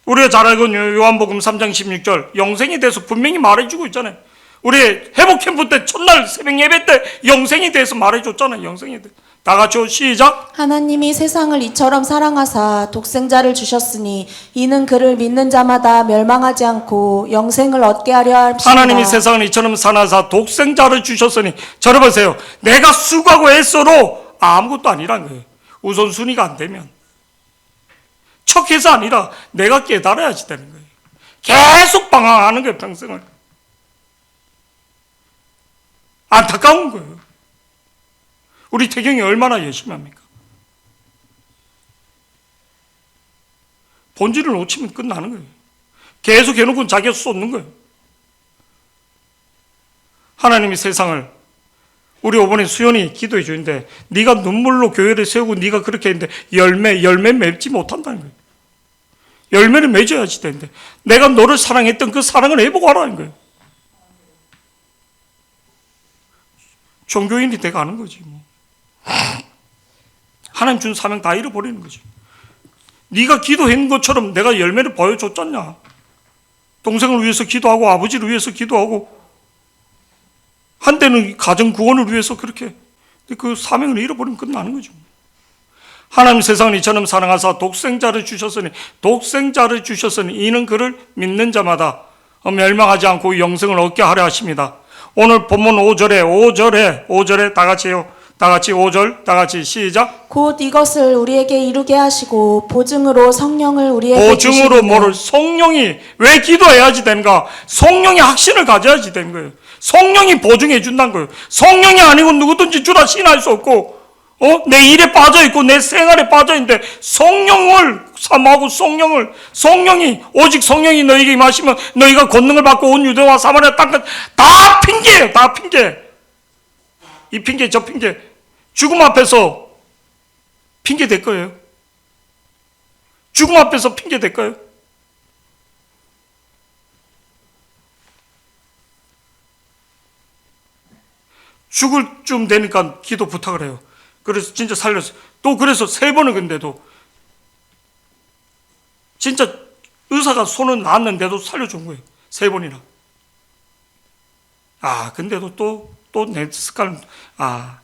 우리가 잘 알고 있는 요한복음 3장 16절 영생에 대해서 분명히 말해주고 있잖아요. 우리 회복 캠프 때 첫날 새벽 예배 때 영생에 대해서 말해줬잖아요. 영생에 대해서. 다 같이 시작. 하나님이 세상을 이처럼 사랑하사 독생자를 주셨으니 이는 그를 믿는 자마다 멸망하지 않고 영생을 얻게 하려 함이라. 하나님이 세상을 이처럼 사랑하사 독생자를 주셨으니 저를 보세요. 내가 수고하고 애써도 아무것도 아니란 거예요. 우선순위가 안 되면 척해서 아니라 내가 깨달아야지 되는 거예요. 계속 방황하는 거예요. 평생을. 안타까운 거예요. 우리 태경이 얼마나 열심히 합니까? 본질을 놓치면 끝나는 거예요. 계속 해놓고 자기가 쏟는 거예요. 하나님이 세상을 우리 이번에 수연이 기도해 주는데 네가 눈물로 교회를 세우고 네가 그렇게 했는데 열매 맺지 못한다는 거예요. 열매를 맺어야지 되는데 내가 너를 사랑했던 그 사랑을 회복하라는 거예요. 종교인이 돼가는 거지 뭐. 하나님 준 사명 다 잃어버리는 거지. 네가 기도한 것처럼 내가 열매를 보여줬잖냐. 동생을 위해서 기도하고 아버지를 위해서 기도하고 한때는 가정 구원을 위해서 그렇게 그 사명을 잃어버리면 끝나는 거죠. 하나님 세상을 이처럼 사랑하사 독생자를 주셨으니 이는 그를 믿는 자마다 멸망하지 않고 영생을 얻게 하려 하십니다. 오늘 본문 5절에 다 같이요. 다 같이 5절 다 같이 시작. 곧 이것을 우리에게 이루게 하시고 보증으로 성령을 우리에게 보증으로 주시기를. 뭐를 성령이 왜 기도해야지 되는가? 성령이 확신을 가져야지 되는 거예요. 성령이 보증해 준다는 거예요. 성령이 아니고 누구든지 주라 신할 수 없고 내 일에 빠져 있고 내 생활에 빠져 있는데 성령을 사모하고 성령이 오직 성령이 너희에게 임하시면 너희가 권능을 받고 온 유대와 사마리아 땅까지 다 핑계예요. 다 핑계. 이 핑계 저 핑계 죽음 앞에서 핑계 될 거예요. 죽음 앞에서 핑계 될 거예요. 죽을 쯤 되니까 기도 부탁을 해요. 그래서 진짜 살렸어요. 또 그래서 3번을 근데도 진짜 의사가 손은 놨는데도 살려준 거예요. 3번이나. 근데도 또 내 습관,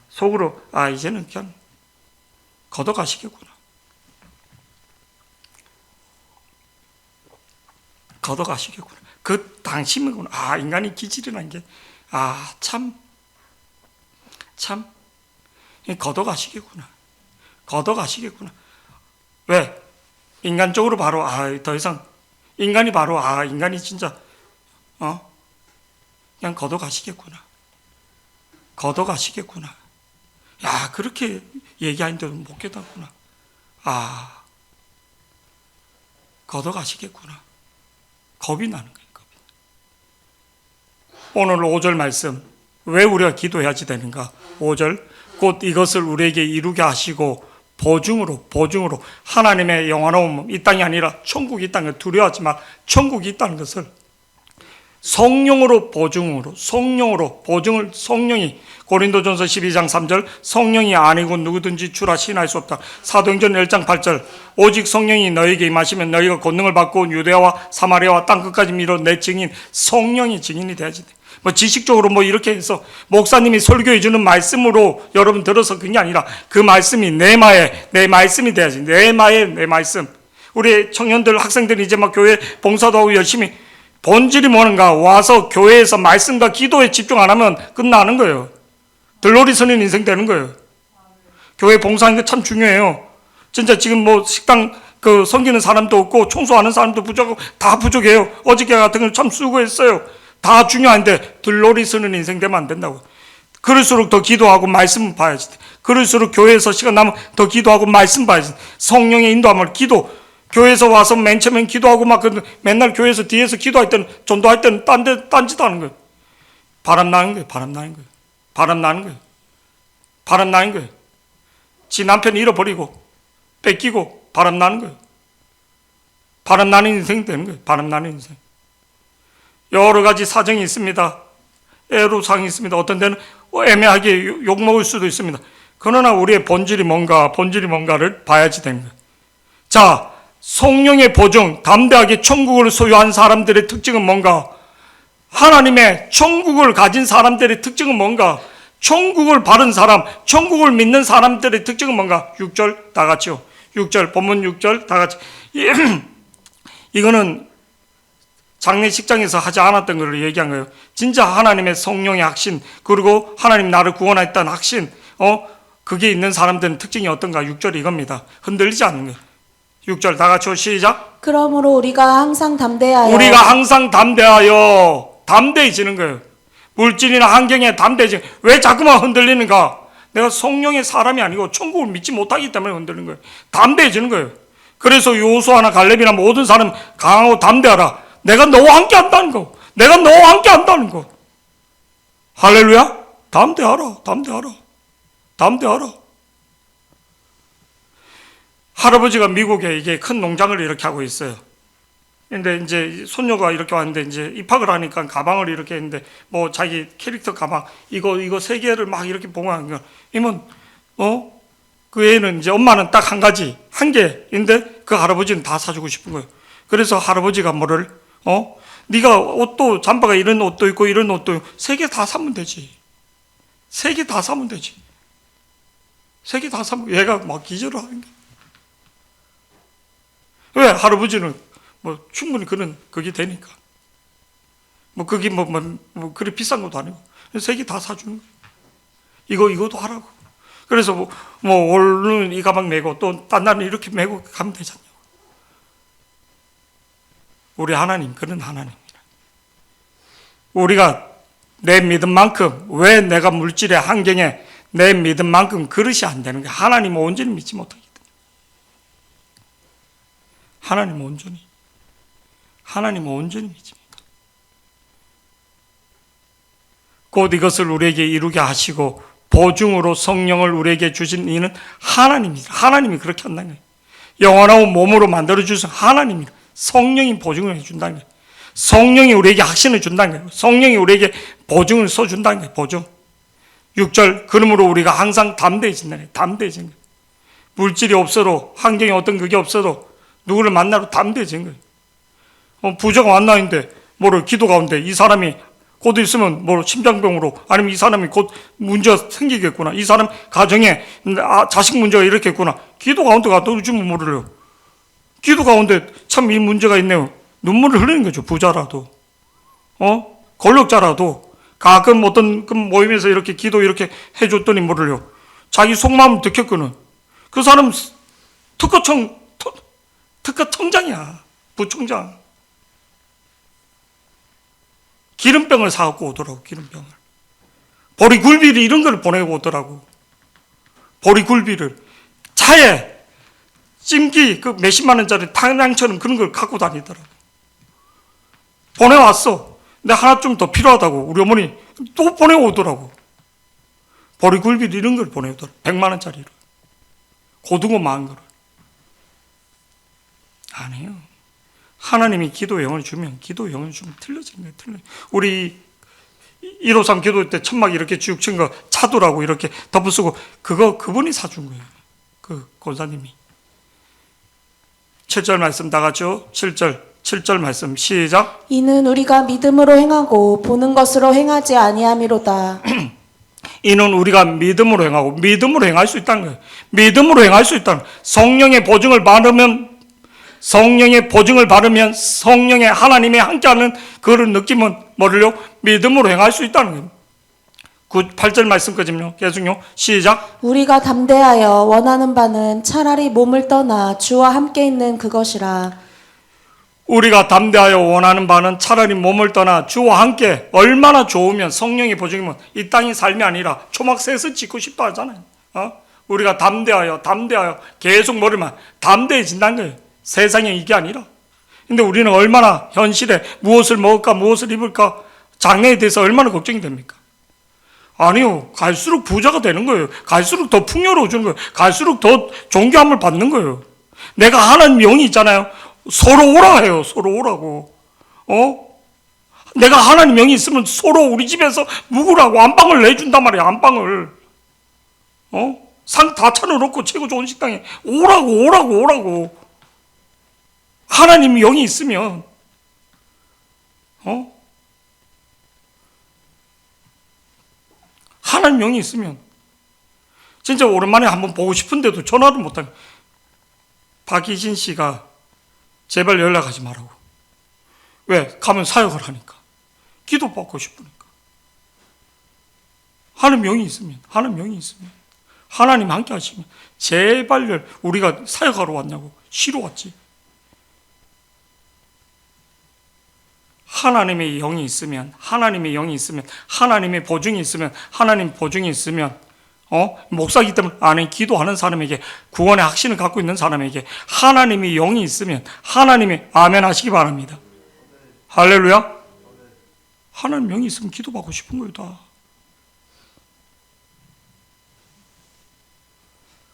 속으로, 이제는 그냥 걷어가시겠구나. 걷어가시겠구나. 그 당심이구나. 인간이 기질이라는 게, 참, 걷어가시겠구나. 왜? 인간적으로 바로, 더 이상, 인간이 바로, 인간이 진짜, 그냥 걷어가시겠구나. 그렇게 얘기하는데도 못 깨닫구나. 걷어가시겠구나. 겁이 나는 거예요, 오늘 5절 말씀, 왜 우리가 기도해야지 되는가? 5절, 곧 이것을 우리에게 이루게 하시고 보증으로 하나님의 영화로움, 이 땅이 아니라 천국이 있다는 걸 두려워하지 마. 천국이 있다는 것을 성령으로 보증을 성령이 고린도전서 12장 3절 성령이 아니고 누구든지 주라 신할 수 없다. 사도행전 1장 8절 오직 성령이 너희에게 임하시면 너희가 권능을 받고 유대와 사마리아와 땅끝까지 미뤄 내 증인 성령이 증인이 돼야지 돼. 지식적으로 이렇게 해서 목사님이 설교해 주는 말씀으로 여러분 들어서 그게 아니라 그 말씀이 내 말씀이 돼야지. 내 말씀. 우리 청년들 학생들이 이제 교회 봉사도 하고 열심히 본질이 뭐는가? 와서 교회에서 말씀과 기도에 집중 안 하면 끝나는 거예요. 들러리 서는 인생 되는 거예요. 교회 봉사하는 게 참 중요해요. 진짜 지금 식당 섬기는 사람도 없고 청소하는 사람도 부족하고 다 부족해요. 어저께 같은 건 참 수고했어요. 다 중요한데 들러리 서는 인생 되면 안 된다고. 그럴수록 더 기도하고 말씀 봐야지. 그럴수록 교회에서 시간 나면 더 기도하고 말씀 봐야지. 성령의 인도함을 교회에서 와서 맨 처음엔 기도하고 맨날 교회에서 뒤에서 기도할 때는 전도할 때는 딴짓 하는 거예요. 바람 나는 거예요. 지 남편 잃어버리고 뺏기고 바람 나는 거예요. 바람 나는 인생이 되는 거예요. 바람 나는 인생. 여러 가지 사정이 있습니다. 애로사항이 있습니다. 어떤 데는 애매하게 욕먹을 수도 있습니다. 그러나 우리의 본질이 뭔가를 봐야지 되는 거예요. 자, 성령의 보증, 담대하게 천국을 소유한 사람들의 특징은 뭔가? 하나님의 천국을 가진 사람들의 특징은 뭔가? 천국을 바른 사람, 천국을 믿는 사람들의 특징은 뭔가? 6절 다 같이요. 6절, 본문 6절 다 같이. 이거는 장례식장에서 하지 않았던 걸 얘기한 거예요. 진짜 하나님의 성령의 확신, 그리고 하나님 나를 구원했다는 확신, 그게 있는 사람들은 특징이 어떤가? 6절이 이겁니다. 흔들리지 않는 거예요. 6절 다 같이 시작. 그러므로 우리가 항상 담대하여 담대해지는 거예요. 물질이나 환경에 담대해지는. 왜 자꾸만 흔들리는가? 내가 성령의 사람이 아니고 천국을 믿지 못하기 때문에 흔들리는 거예요. 담대해지는 거예요. 그래서 요수아나 갈렙이나 모든 사람 강하고 담대하라. 내가 너와 함께 한다는 거. 할렐루야. 담대하라. 할아버지가 미국에 이게 큰 농장을 이렇게 하고 있어요. 근데 이제 손녀가 이렇게 왔는데 이제 입학을 하니까 가방을 이렇게 했는데 자기 캐릭터 가방 이거 3개를 막 이렇게 봉하는 거야. 이면 그 애는 이제 엄마는 딱 한 개인데 그 할아버지는 다 사주고 싶은 거예요. 그래서 할아버지가 네가 옷도 잠바가 이런 옷도 있고 이런 옷도 있고 3개 다 사면 되지. 세 개 다 사면 되지. 세 개 다 사면 얘가 막 기절을 하는 거야. 왜? 할아버지는 뭐 충분히 그게 되니까. 뭐 그게 뭐 그래 비싼 것도 아니고. 세 개 다 사주는 거야. 이것도 하라고. 그래서 오늘은 이 가방 메고 또 딴 날은 이렇게 메고 가면 되잖아요. 우리 하나님, 그런 하나님이라. 우리가 내 믿음만큼, 왜 내가 물질의 환경에 내 믿음만큼 그릇이 안 되는 거야? 하나님은 온전히 믿지 못하기 때문에. 하나님은 온전히 믿습니다. 곧 이것을 우리에게 이루게 하시고 보증으로 성령을 우리에게 주신 이는 하나님입니다. 하나님이 그렇게 한다는 거예요. 영원한 몸으로 만들어주신 하나님입니다. 성령이 보증을 해준다는 거예요. 성령이 우리에게 확신을 준다는 거예요. 성령이 우리에게 보증을 써준다는 거예요. 보증. 6절, 그러므로 우리가 항상 담대해진다는 거예요. 담대해진 거예요. 물질이 없어도, 환경에 어떤 그게 없어도 누구를 만나러 담대해진 거예요. 부자가 만나는데 기도 가운데 이 사람이 곧 있으면 심장병으로, 아니면 이 사람이 곧 문제가 생기겠구나, 이 사람 가정에 자식 문제가 이렇겠구나, 기도 가운데 가도 주면 모르래요. 기도 가운데 참 이 문제가 있네요. 눈물을 흘리는 거죠. 부자라도, 권력자라도 가끔 어떤 그 모임에서 이렇게 기도 이렇게 해줬더니 모르래요. 자기 속마음 듣겠거든. 그 사람 특허청장이야. 부총장. 기름병을 사갖고 오더라고. 기름병을. 보리굴비를 이런 걸 보내고 오더라고. 보리굴비를. 차에 찜기 그 몇십만 원짜리 탕양처럼 그런 걸 갖고 다니더라고. 보내왔어. 근데 하나 좀 더 필요하다고 우리 어머니 또 보내오더라고. 보리굴비를 이런 걸 보내오더라고. 100만 원짜리를. 고등어 많은 거를. 아니에요. 하나님이 기도의 영을 주면 틀려지는 거예요. 틀려. 우리 153 기도할 때 천막 이렇게 쭉 친 거 차도라고 이렇게 덮어쓰고 그분이 사준 거예요. 그 권사님이. 7절 말씀 다 같이요. 7절 말씀 시작. 이는 우리가 믿음으로 행하고 보는 것으로 행하지 아니함이로다. 이는 우리가 믿음으로 행하고, 믿음으로 행할 수 있다는 거예요. 믿음으로 행할 수 있다는 거예요. 성령의 보증을 받으면 성령의 하나님의 함께하는 그를 느끼면 뭐를요? 믿음으로 행할 수 있다는 거예요. 8절 말씀까지요. 계속요. 시작. 우리가 담대하여 원하는 바는 차라리 몸을 떠나 주와 함께 있는 그것이라. 우리가 담대하여 원하는 바는 차라리 몸을 떠나 주와 함께, 얼마나 좋으면 성령의 보증이면 이 땅의 삶이 아니라 초막새에서 짓고 싶다 하잖아요. 우리가 담대하여 계속 뭐를만 담대해진다는 거예요. 세상에 이게 아니라. 근데 우리는 얼마나 현실에 무엇을 먹을까, 무엇을 입을까, 장래에 대해서 얼마나 걱정이 됩니까? 아니요. 갈수록 부자가 되는 거예요. 갈수록 더 풍요로워지는 거예요. 갈수록 더 존귀함을 받는 거예요. 내가 하는 명이 있잖아요. 서로 오라 해요. 서로 오라고. 내가 하나님 명이 있으면 서로 우리 집에서 묵으라고 안방을 내준단 말이야. 안방을. 상 다 차려놓고 최고 좋은 식당에 오라고. 하나님 영이 있으면, 하나님 영이 있으면, 진짜 오랜만에 한번 보고 싶은데도 전화를 못하는, 박희진 씨가 제발 연락하지 말라고. 왜? 가면 사역을 하니까. 기도받고 싶으니까. 하나님 영이 있으면, 하나님 함께 하시면, 제발 우리가 사역하러 왔냐고. 쉬러 왔지. 하나님의 영이 있으면, 하나님의 보증이 있으면, 목사기 때문에 안에 기도하는 사람에게, 구원의 확신을 갖고 있는 사람에게 하나님의 영이 있으면, 하나님의 아멘 하시기 바랍니다. 할렐루야. 하나님 영이 있으면 기도받고 싶은 거예요, 다.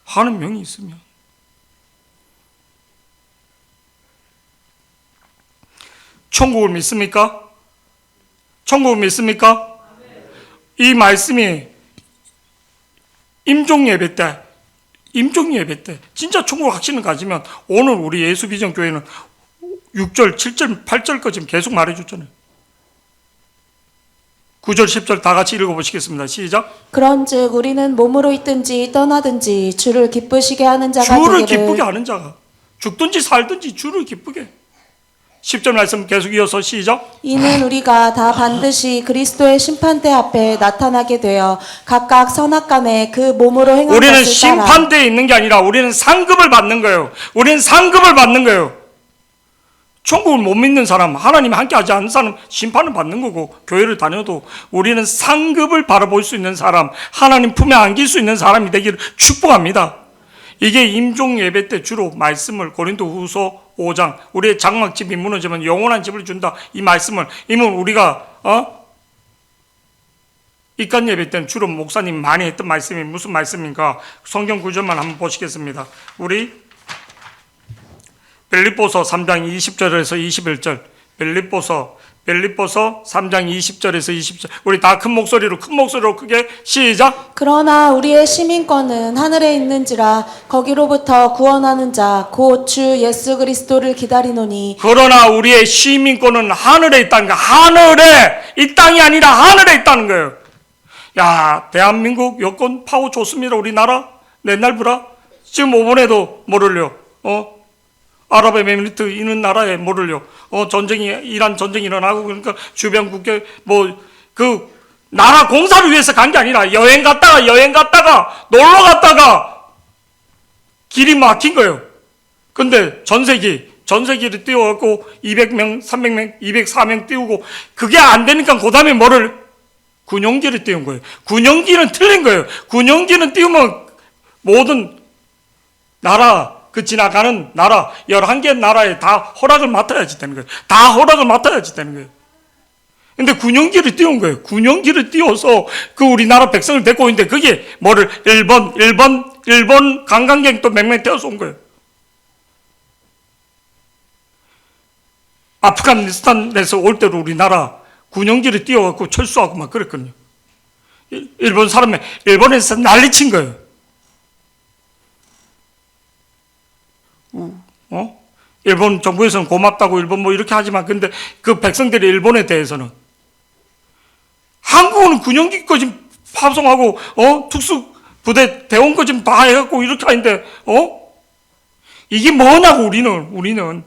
하나님 영이 있으면. 천국을 믿습니까? 이 말씀이 임종 예배 때 진짜 천국 확신을 가지면, 오늘 우리 예수비전교회는 6절, 7절, 8절까지 계속 말해줬잖아요. 9절 10절 다 같이 읽어보시겠습니다. 시작. 그런즉 우리는 몸으로 있든지 떠나든지 주를 기쁘시게 하는 자가 주를 되기를. 기쁘게 하는 자가, 죽든지 살든지 주를 기쁘게. 10절 말씀 계속 이어서 시작. 이는 우리가 다 반드시 그리스도의 심판대 앞에 나타나게 되어 각각 선악간에 그 몸으로 행한 우리는 것을 따라. 심판대에 있는 게 아니라 우리는 상급을 받는 거예요. 우리는 상급을 받는 거예요. 천국을 못 믿는 사람, 하나님이 함께 하지 않는 사람 심판을 받는 거고, 교회를 다녀도 우리는 상급을 바라볼 수 있는 사람, 하나님 품에 안길 수 있는 사람이 되기를 축복합니다. 이게 임종 예배 때 주로 말씀을, 고린도후서 5장, 우리의 장막집이 무너지면 영원한 집을 준다, 이 말씀을 이면 우리가 입간 예배 때는 주로 목사님 많이 했던 말씀이 무슨 말씀인가? 성경 구절만 한번 보시겠습니다. 우리 빌립보서 3장 20절에서 21절, 빌립보서 3장 20절에서 20절, 우리 다 큰 목소리로 크게 시작. 그러나 우리의 시민권은 하늘에 있는지라 거기로부터 구원하는 자 곧 주 예수 그리스도를 기다리노니. 그러나 우리의 시민권은 하늘에 있다는 거. 하늘에, 이 땅이 아니라 하늘에 있다는 거예요. 야, 대한민국 여권 파워 좋습니다. 우리나라 맨날 보라. 지금 5번에도 뭐를요? 아랍에미리트 이런 나라에 뭐를요? 이란 전쟁이 일어나고, 그러니까 주변 국계 그 나라 공사를 위해서 간 게 아니라 여행 갔다가 놀러 갔다가 길이 막힌 거예요. 근데 전세기를 띄워갖고 200명, 300명, 204명 띄우고, 그게 안 되니까 그 다음에 군용기를 띄운 거예요. 군용기는 틀린 거예요. 군용기는 띄우면 모든 나라, 지나가는 나라, 11개 나라에 다 허락을 맡아야지 되는 거예요. 다 허락을 맡아야지 되는 거예요. 근데 군용기를 띄운 거예요. 군용기를 띄워서 그 우리나라 백성을 데리고 있는데, 그게 일본 관광객도 몇 명 태워서 온 거예요. 아프가니스탄에서 올 때로 우리나라 군용기를 띄워갖고 철수하고 막 그랬거든요. 일본 사람이 일본에서 난리친 거예요. 일본 정부에서는 고맙다고 일본 이렇게 하지만, 근데 그 백성들이 일본에 대해서는, 한국은 군용기까지 파송하고 특수부대 대원까지 다 해갖고 이렇게 하는데 이게 뭐냐고. 우리는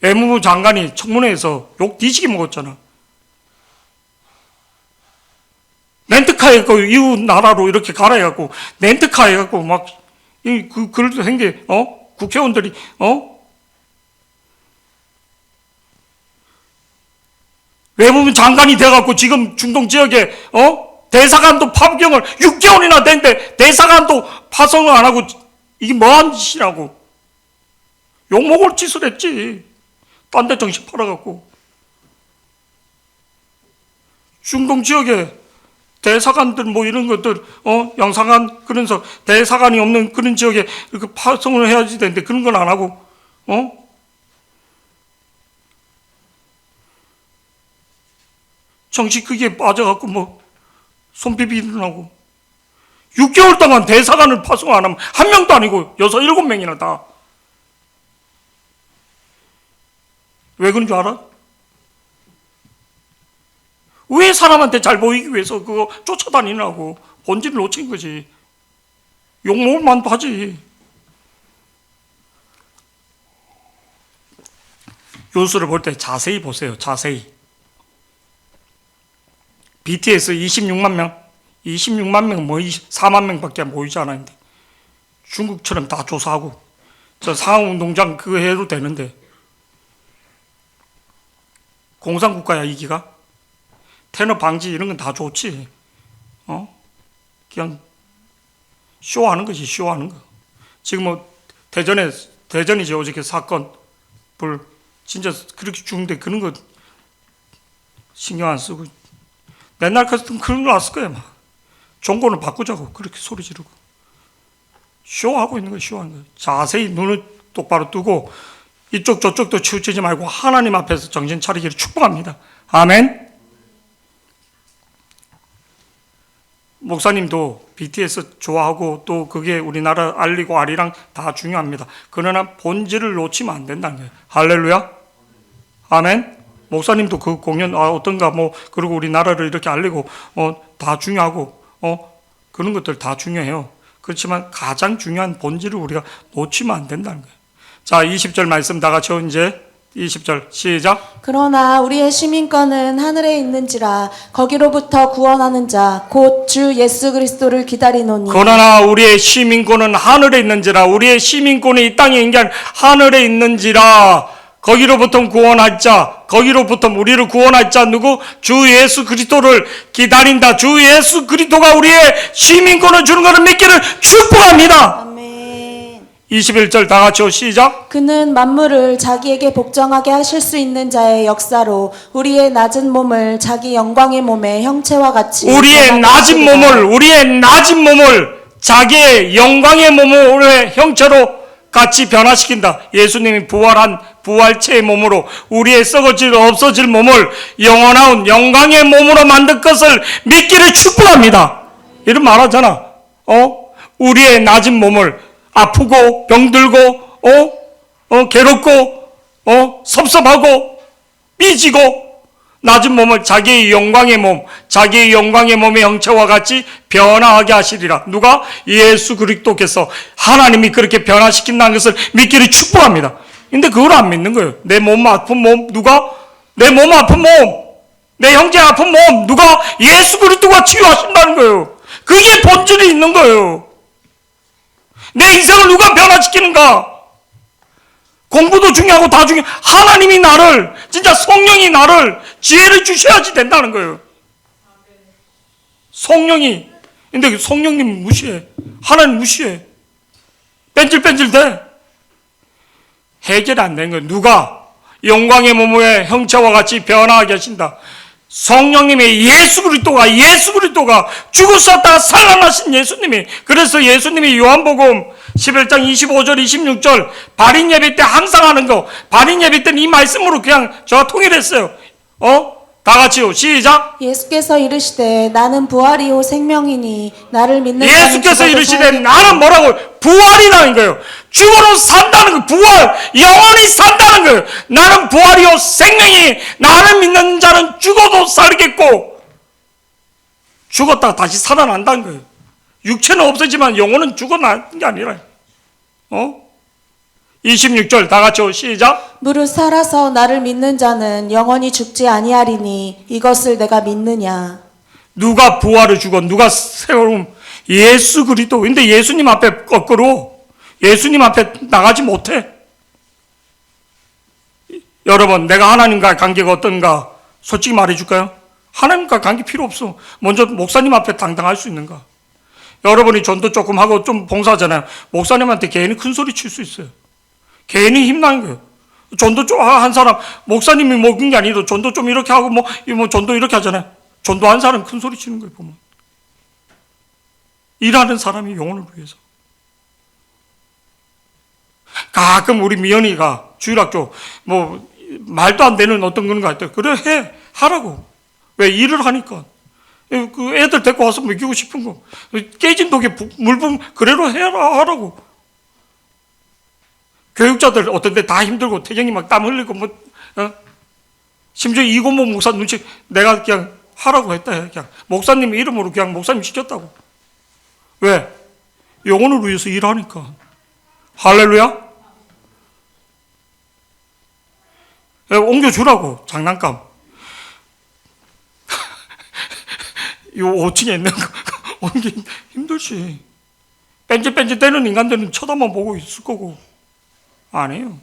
외무부 장관이 청문회에서 욕 뒤지게 먹었잖아. 렌트카에 이웃 나라로 이렇게 가라 해갖고, 렌트카 해갖고 막, 그걸 한 게, 국회의원들이, 외무부 장관이 돼갖고 지금 중동 지역에, 대사관도 파병을 6개월이나 됐는데, 대사관도 파송을 안 하고, 이게 뭐한 짓이라고. 욕먹을 짓을 했지. 딴 데 정신 팔아갖고. 중동 지역에, 대사관들 이런 것들 영사관, 그래서 대사관이 없는 그런 지역에 이렇게 파송을 해야지 되는데 그런 건 안 하고 정치 크기에 빠져갖고 손비비는 하고 6개월 동안 대사관을 파송 안 하면 한 명도 아니고 6, 7명이나 다. 왜 그런 줄 알아? 왜 사람한테 잘 보이기 위해서 그거 쫓아다니느라고. 본질을 놓친 거지. 욕먹을 만도 하지. 뉴스를 볼 때 자세히 보세요. 자세히. BTS 26만 명, 4만 명밖에 모이지 않았는데, 중국처럼 다 조사하고, 저 상하운동장 그거 해도 되는데, 공산국가야 이기가? 테너 방지 이런 건 다 좋지. 그냥 쇼하는 거지, 쇼하는 거. 지금 대전이지 어저께 사건 진짜 그렇게 죽는데 그런 거 신경 안 쓰고 맨날 같으면 그런 거 났을 거야. 막 정권을 바꾸자고 그렇게 소리 지르고 쇼하고 있는 거야. 쇼하는 거야. 자세히 눈을 똑바로 뜨고 이쪽 저쪽도 치우치지 말고 하나님 앞에서 정신 차리기를 축복합니다. 아멘. 목사님도 BTS 좋아하고 또 그게 우리나라 알리고 아리랑 다 중요합니다. 그러나 본질을 놓치면 안 된다는 거예요. 할렐루야. 아멘. 목사님도 그 공연 어떤가 뭐 그리고 우리나라를 이렇게 알리고 다 중요하고 그런 것들 다 중요해요. 그렇지만 가장 중요한 본질을 우리가 놓치면 안 된다는 거예요. 자, 20절 말씀 다 같이 이제 20절 시작. 그러나 우리의 시민권은 하늘에 있는지라 거기로부터 구원하는 자 곧 주 예수 그리스도를 기다리노니. 그러나 우리의 시민권은 하늘에 있는지라. 우리의 시민권이 이 땅에 있는 게 아니라 하늘에 있는지라. 거기로부터 구원할 자, 거기로부터 우리를 구원할 자 누구? 주 예수 그리스도를 기다린다. 주 예수 그리스도가 우리의 시민권을 주는 것을 믿기를 축복합니다. 아멘. 21절 다 같이 시작. 그는 만물을 자기에게 복종하게 하실 수 있는 자의 역사로 우리의 낮은 몸을 자기 영광의 몸의 형체와 같이 우리의 낮은 몸을 자기의 영광의 몸의 형체로 같이 변화시킨다. 예수님이 부활한 부활체의 몸으로 우리의 썩어질 없어질 몸을 영원한 영광의 몸으로 만들 것을 믿기를 축복합니다. 이런 말 하잖아. 우리의 낮은 몸을 아프고 병들고 괴롭고 섭섭하고 삐지고 낮은 몸을 자기의 영광의 몸의 형체와 같이 변화하게 하시리라. 누가? 예수 그리스도께서 하나님이 그렇게 변화시킨다는 것을 믿기를 축복합니다. 근데 그걸 안 믿는 거예요. 내 몸 아픈 몸 누가? 내 몸 아픈 몸, 내 형제 아픈 몸 누가? 예수 그리스도가 치유하신다는 거예요. 그게 본질이 있는 거예요. 내 인생을 누가 변화시키는가? 공부도 중요하고 다 중요해. 하나님이 나를, 진짜 성령이 나를 지혜를 주셔야지 된다는 거예요. 성령이. 근데 성령님 무시해. 하나님 무시해. 뺀질뺀질 돼. 해결이 안 되는 거예요. 누가? 영광의 몸의 형체와 같이 변화하게 하신다. 성령님의 예수 그리스도가 죽으셨다가 살아나신 예수님이. 그래서 예수님이 요한복음 11장 25절 26절 발인 예배 때 항상 하는 거, 발인 예배 때는 이 말씀으로 그냥 저와 통일했어요. 다 같이요. 시작. 예수께서 이르시되 나는 부활이요 생명이니 나를 믿는 자는 예수께서 죽어도 이르시되 살겠고. 나는 뭐라고? 부활이라는 거예요. 죽어도 산다는 거. 부활, 영원히 산다는 거예요. 나는 부활이요 생명이, 나를 믿는 자는 죽어도 살겠고 죽었다가 다시 살아난다는 거예요. 육체는 없어지만 영혼은 죽어나는 게 아니라. 26절 다 같이 시작. 무릇 살아서 나를 믿는 자는 영원히 죽지 아니하리니 이것을 내가 믿느냐. 누가 부활을 주고 누가 새로운 예수 그리스도. 근데 예수님 앞에 거꾸로 예수님 앞에 나가지 못해. 여러분, 내가 하나님과의 관계가 어떤가 솔직히 말해줄까요? 하나님과 관계 필요 없어. 먼저 목사님 앞에 당당할 수 있는가. 여러분이 전도 조금 하고 좀 봉사하잖아요. 목사님한테 괜히 큰 소리 칠 수 있어요. 괜히 힘나는 거예요. 전도 좀 한 사람, 목사님이 먹은 게 아니라 전도 좀 이렇게 하고 뭐 전도 이렇게 하잖아요. 전도한 사람 큰 소리 치는 거예요, 보면. 일하는 사람이 영혼을 위해서. 가끔 우리 미연이가 주일학교 말도 안 되는 어떤 그런 거 할 때, 그래, 하라고. 왜? 일을 하니까. 그 애들 데리고 와서 먹이고 싶은 거. 깨진 독에 물 부으면 그래로 하라고. 교육자들 어떤 데 다 힘들고 태경이 막 땀 흘리고 심지어 이고모 목사 눈치 내가 그냥 하라고 했다. 그냥 목사님 이름으로 그냥 목사님 시켰다고. 왜? 영혼을 위해서 일하니까. 할렐루야. 옮겨주라고. 장난감. 이 5층에 있는 거 옮기 힘들지. 뺀질뺀질 대는 인간들은 쳐다만 보고 있을 거고. 아니에요.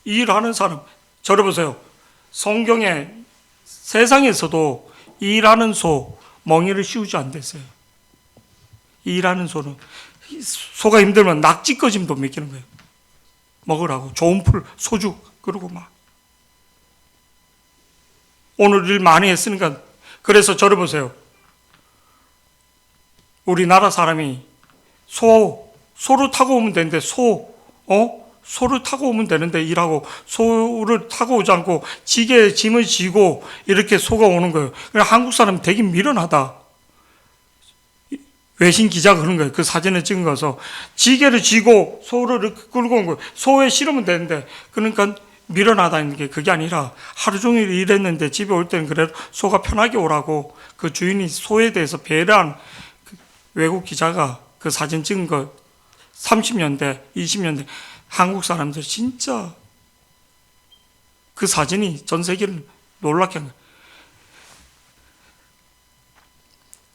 일하는 사람. 저를 보세요. 성경에 세상에서도 일하는 소, 멍에를 씌우지 않댔어요. 일하는 소는 소가 힘들면 낙지 꺼짐도 먹이는 거예요. 먹으라고. 좋은 풀, 소주, 그러고 막. 오늘 일 많이 했으니까. 그래서 저를 보세요. 우리나라 사람이 소를 타고 오면 되는데 소를 타고 오면 되는데 일하고 소를 타고 오지 않고 지게에 짐을 지고 이렇게 소가 오는 거예요. 그냥 한국 사람이 되게 미련하다. 외신 기자가 그런 거예요. 그 사진을 찍은 거서 지게를 쥐고 소를 이렇게 끌고 온 거예요. 소에 실으면 되는데, 그러니까 밀어나다니는 게 그게 아니라 하루 종일 일했는데 집에 올 때는 그래도 소가 편하게 오라고 그 주인이 소에 대해서 배려한 그 외국 기자가 그 사진 찍은 거 30년대, 20년대 한국 사람들 진짜 그 사진이 전 세계를 놀랍게 한 거예요.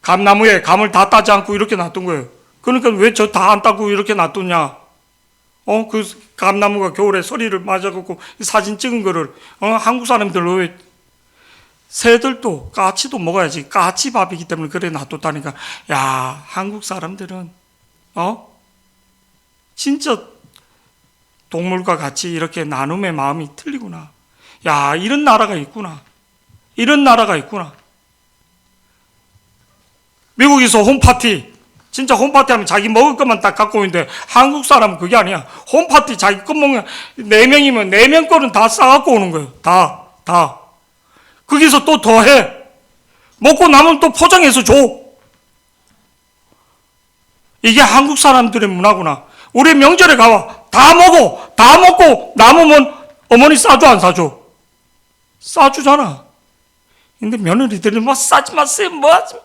감나무에 감을 다 따지 않고 이렇게 놔둔 거예요. 그러니까 왜 저 다 안 따고 이렇게 놔뒀냐? 그 감나무가 겨울에 서리를 맞아갖고 사진 찍은 거를, 한국 사람들 왜, 새들도 까치도 먹어야지. 까치밥이기 때문에 그래 놔뒀다니까. 야, 한국 사람들은, 진짜 동물과 같이 이렇게 나눔의 마음이 틀리구나. 야, 이런 나라가 있구나. 이런 나라가 있구나. 미국에서 홈파티, 진짜 홈파티 하면 자기 먹을 것만 딱 갖고 오는데 한국 사람은 그게 아니야. 홈파티 자기 것 먹는 4명이면 4명 거는 다 싸갖고 오는 거예요. 다. 거기서 또 더해. 먹고 남으면 또 포장해서 줘. 이게 한국 사람들의 문화구나. 우리 명절에 가와. 다 먹어. 다 먹고 남으면 어머니 싸줘 안 싸줘? 싸주잖아. 근데 며느리들은 뭐 싸지 마세요. 뭐 하지 마.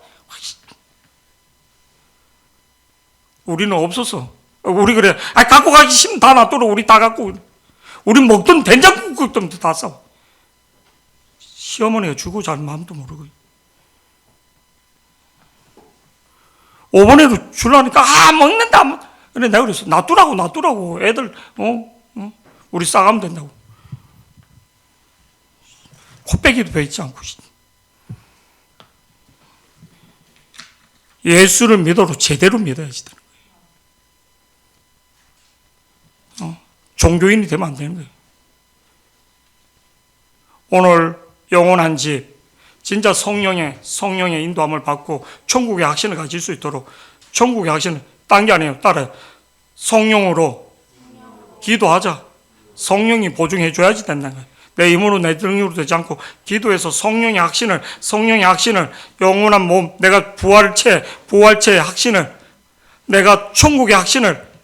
우리는 없었어. 우리 그래. 갖고 가기 싫으면 다 놔둬라. 우리 다 갖고. 우리 먹던 된장국도 다 싸워. 시어머니가 주고 잘 마음도 모르고. 5번에도 주려니까, 먹는다. 그래, 내가 그랬어. 놔두라고. 애들, 우리 싸가면 된다고. 코빼기도 베이지 않고. 예수를 믿어도 제대로 믿어야지 되는 거예요. 종교인이 되면 안 되는 거예요. 오늘 영원한 집, 진짜 성령의 인도함을 받고 천국의 확신을 가질 수 있도록, 천국의 확신은 딴 게 아니에요. 따라요. 성령으로 기도하자. 성령이 보증해 줘야지 된다는 거예요. 내 힘으로 내 능력으로 되지 않고 기도해서 성령의 확신을 영원한 몸, 내가 부활체의 확신을, 내가 천국의 확신을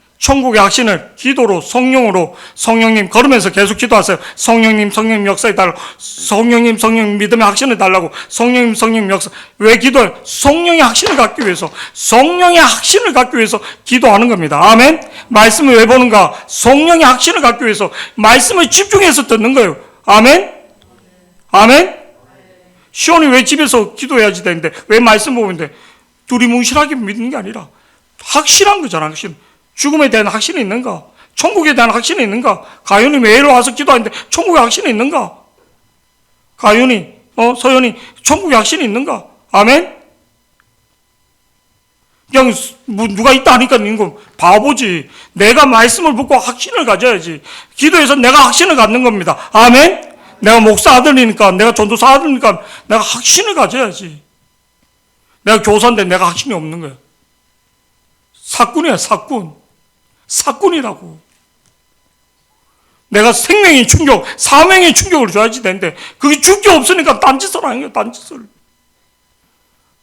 기도로, 성령으로, 성령님 걸으면서 계속 기도하세요. 성령님 역사해 달라고. 성령님 믿음의 확신을 달라고. 성령님 역사. 왜 기도해요? 성령의 확신을 갖기 위해서 기도하는 겁니다. 아멘? 말씀을 왜 보는가? 성령의 확신을 갖기 위해서 말씀을 집중해서 듣는 거예요. 아멘? 시온이 왜 집에서 기도해야지 되는데, 왜 말씀 보는데, 두리뭉실하게 믿는 게 아니라, 확실한 거잖아, 확실. 죽음에 대한 확신이 있는가? 천국에 대한 확신이 있는가? 가윤이 매일 와서 기도하는데 천국의 확신이 있는가? 가윤이, 서연이 천국의 확신이 있는가? 아멘? 그냥 누가 있다 하니까 이거 바보지. 내가 말씀을 듣고 확신을 가져야지. 기도해서 내가 확신을 갖는 겁니다. 아멘? 내가 목사 아들이니까, 내가 전도사 아들이니까 내가 확신을 가져야지. 내가 교사인데 내가 확신이 없는 거야. 사꾼이야, 사꾼이라고. 내가 생명의 충격, 사명의 충격을 줘야지 되는데, 그게 줄 게 없으니까 딴짓을 하는 거야, 딴짓을.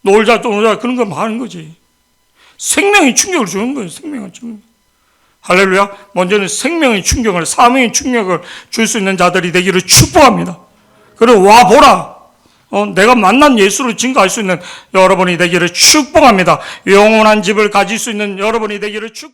놀자 그런 거 하는 거지. 생명의 충격을 주는 거예요, 생명의 충격. 할렐루야. 먼저는 생명의 충격을, 사명의 충격을 줄 수 있는 자들이 되기를 축복합니다. 그리고 와보라. 내가 만난 예수를 증거할 수 있는 여러분이 되기를 축복합니다. 영원한 집을 가질 수 있는 여러분이 되기를 축복합니다.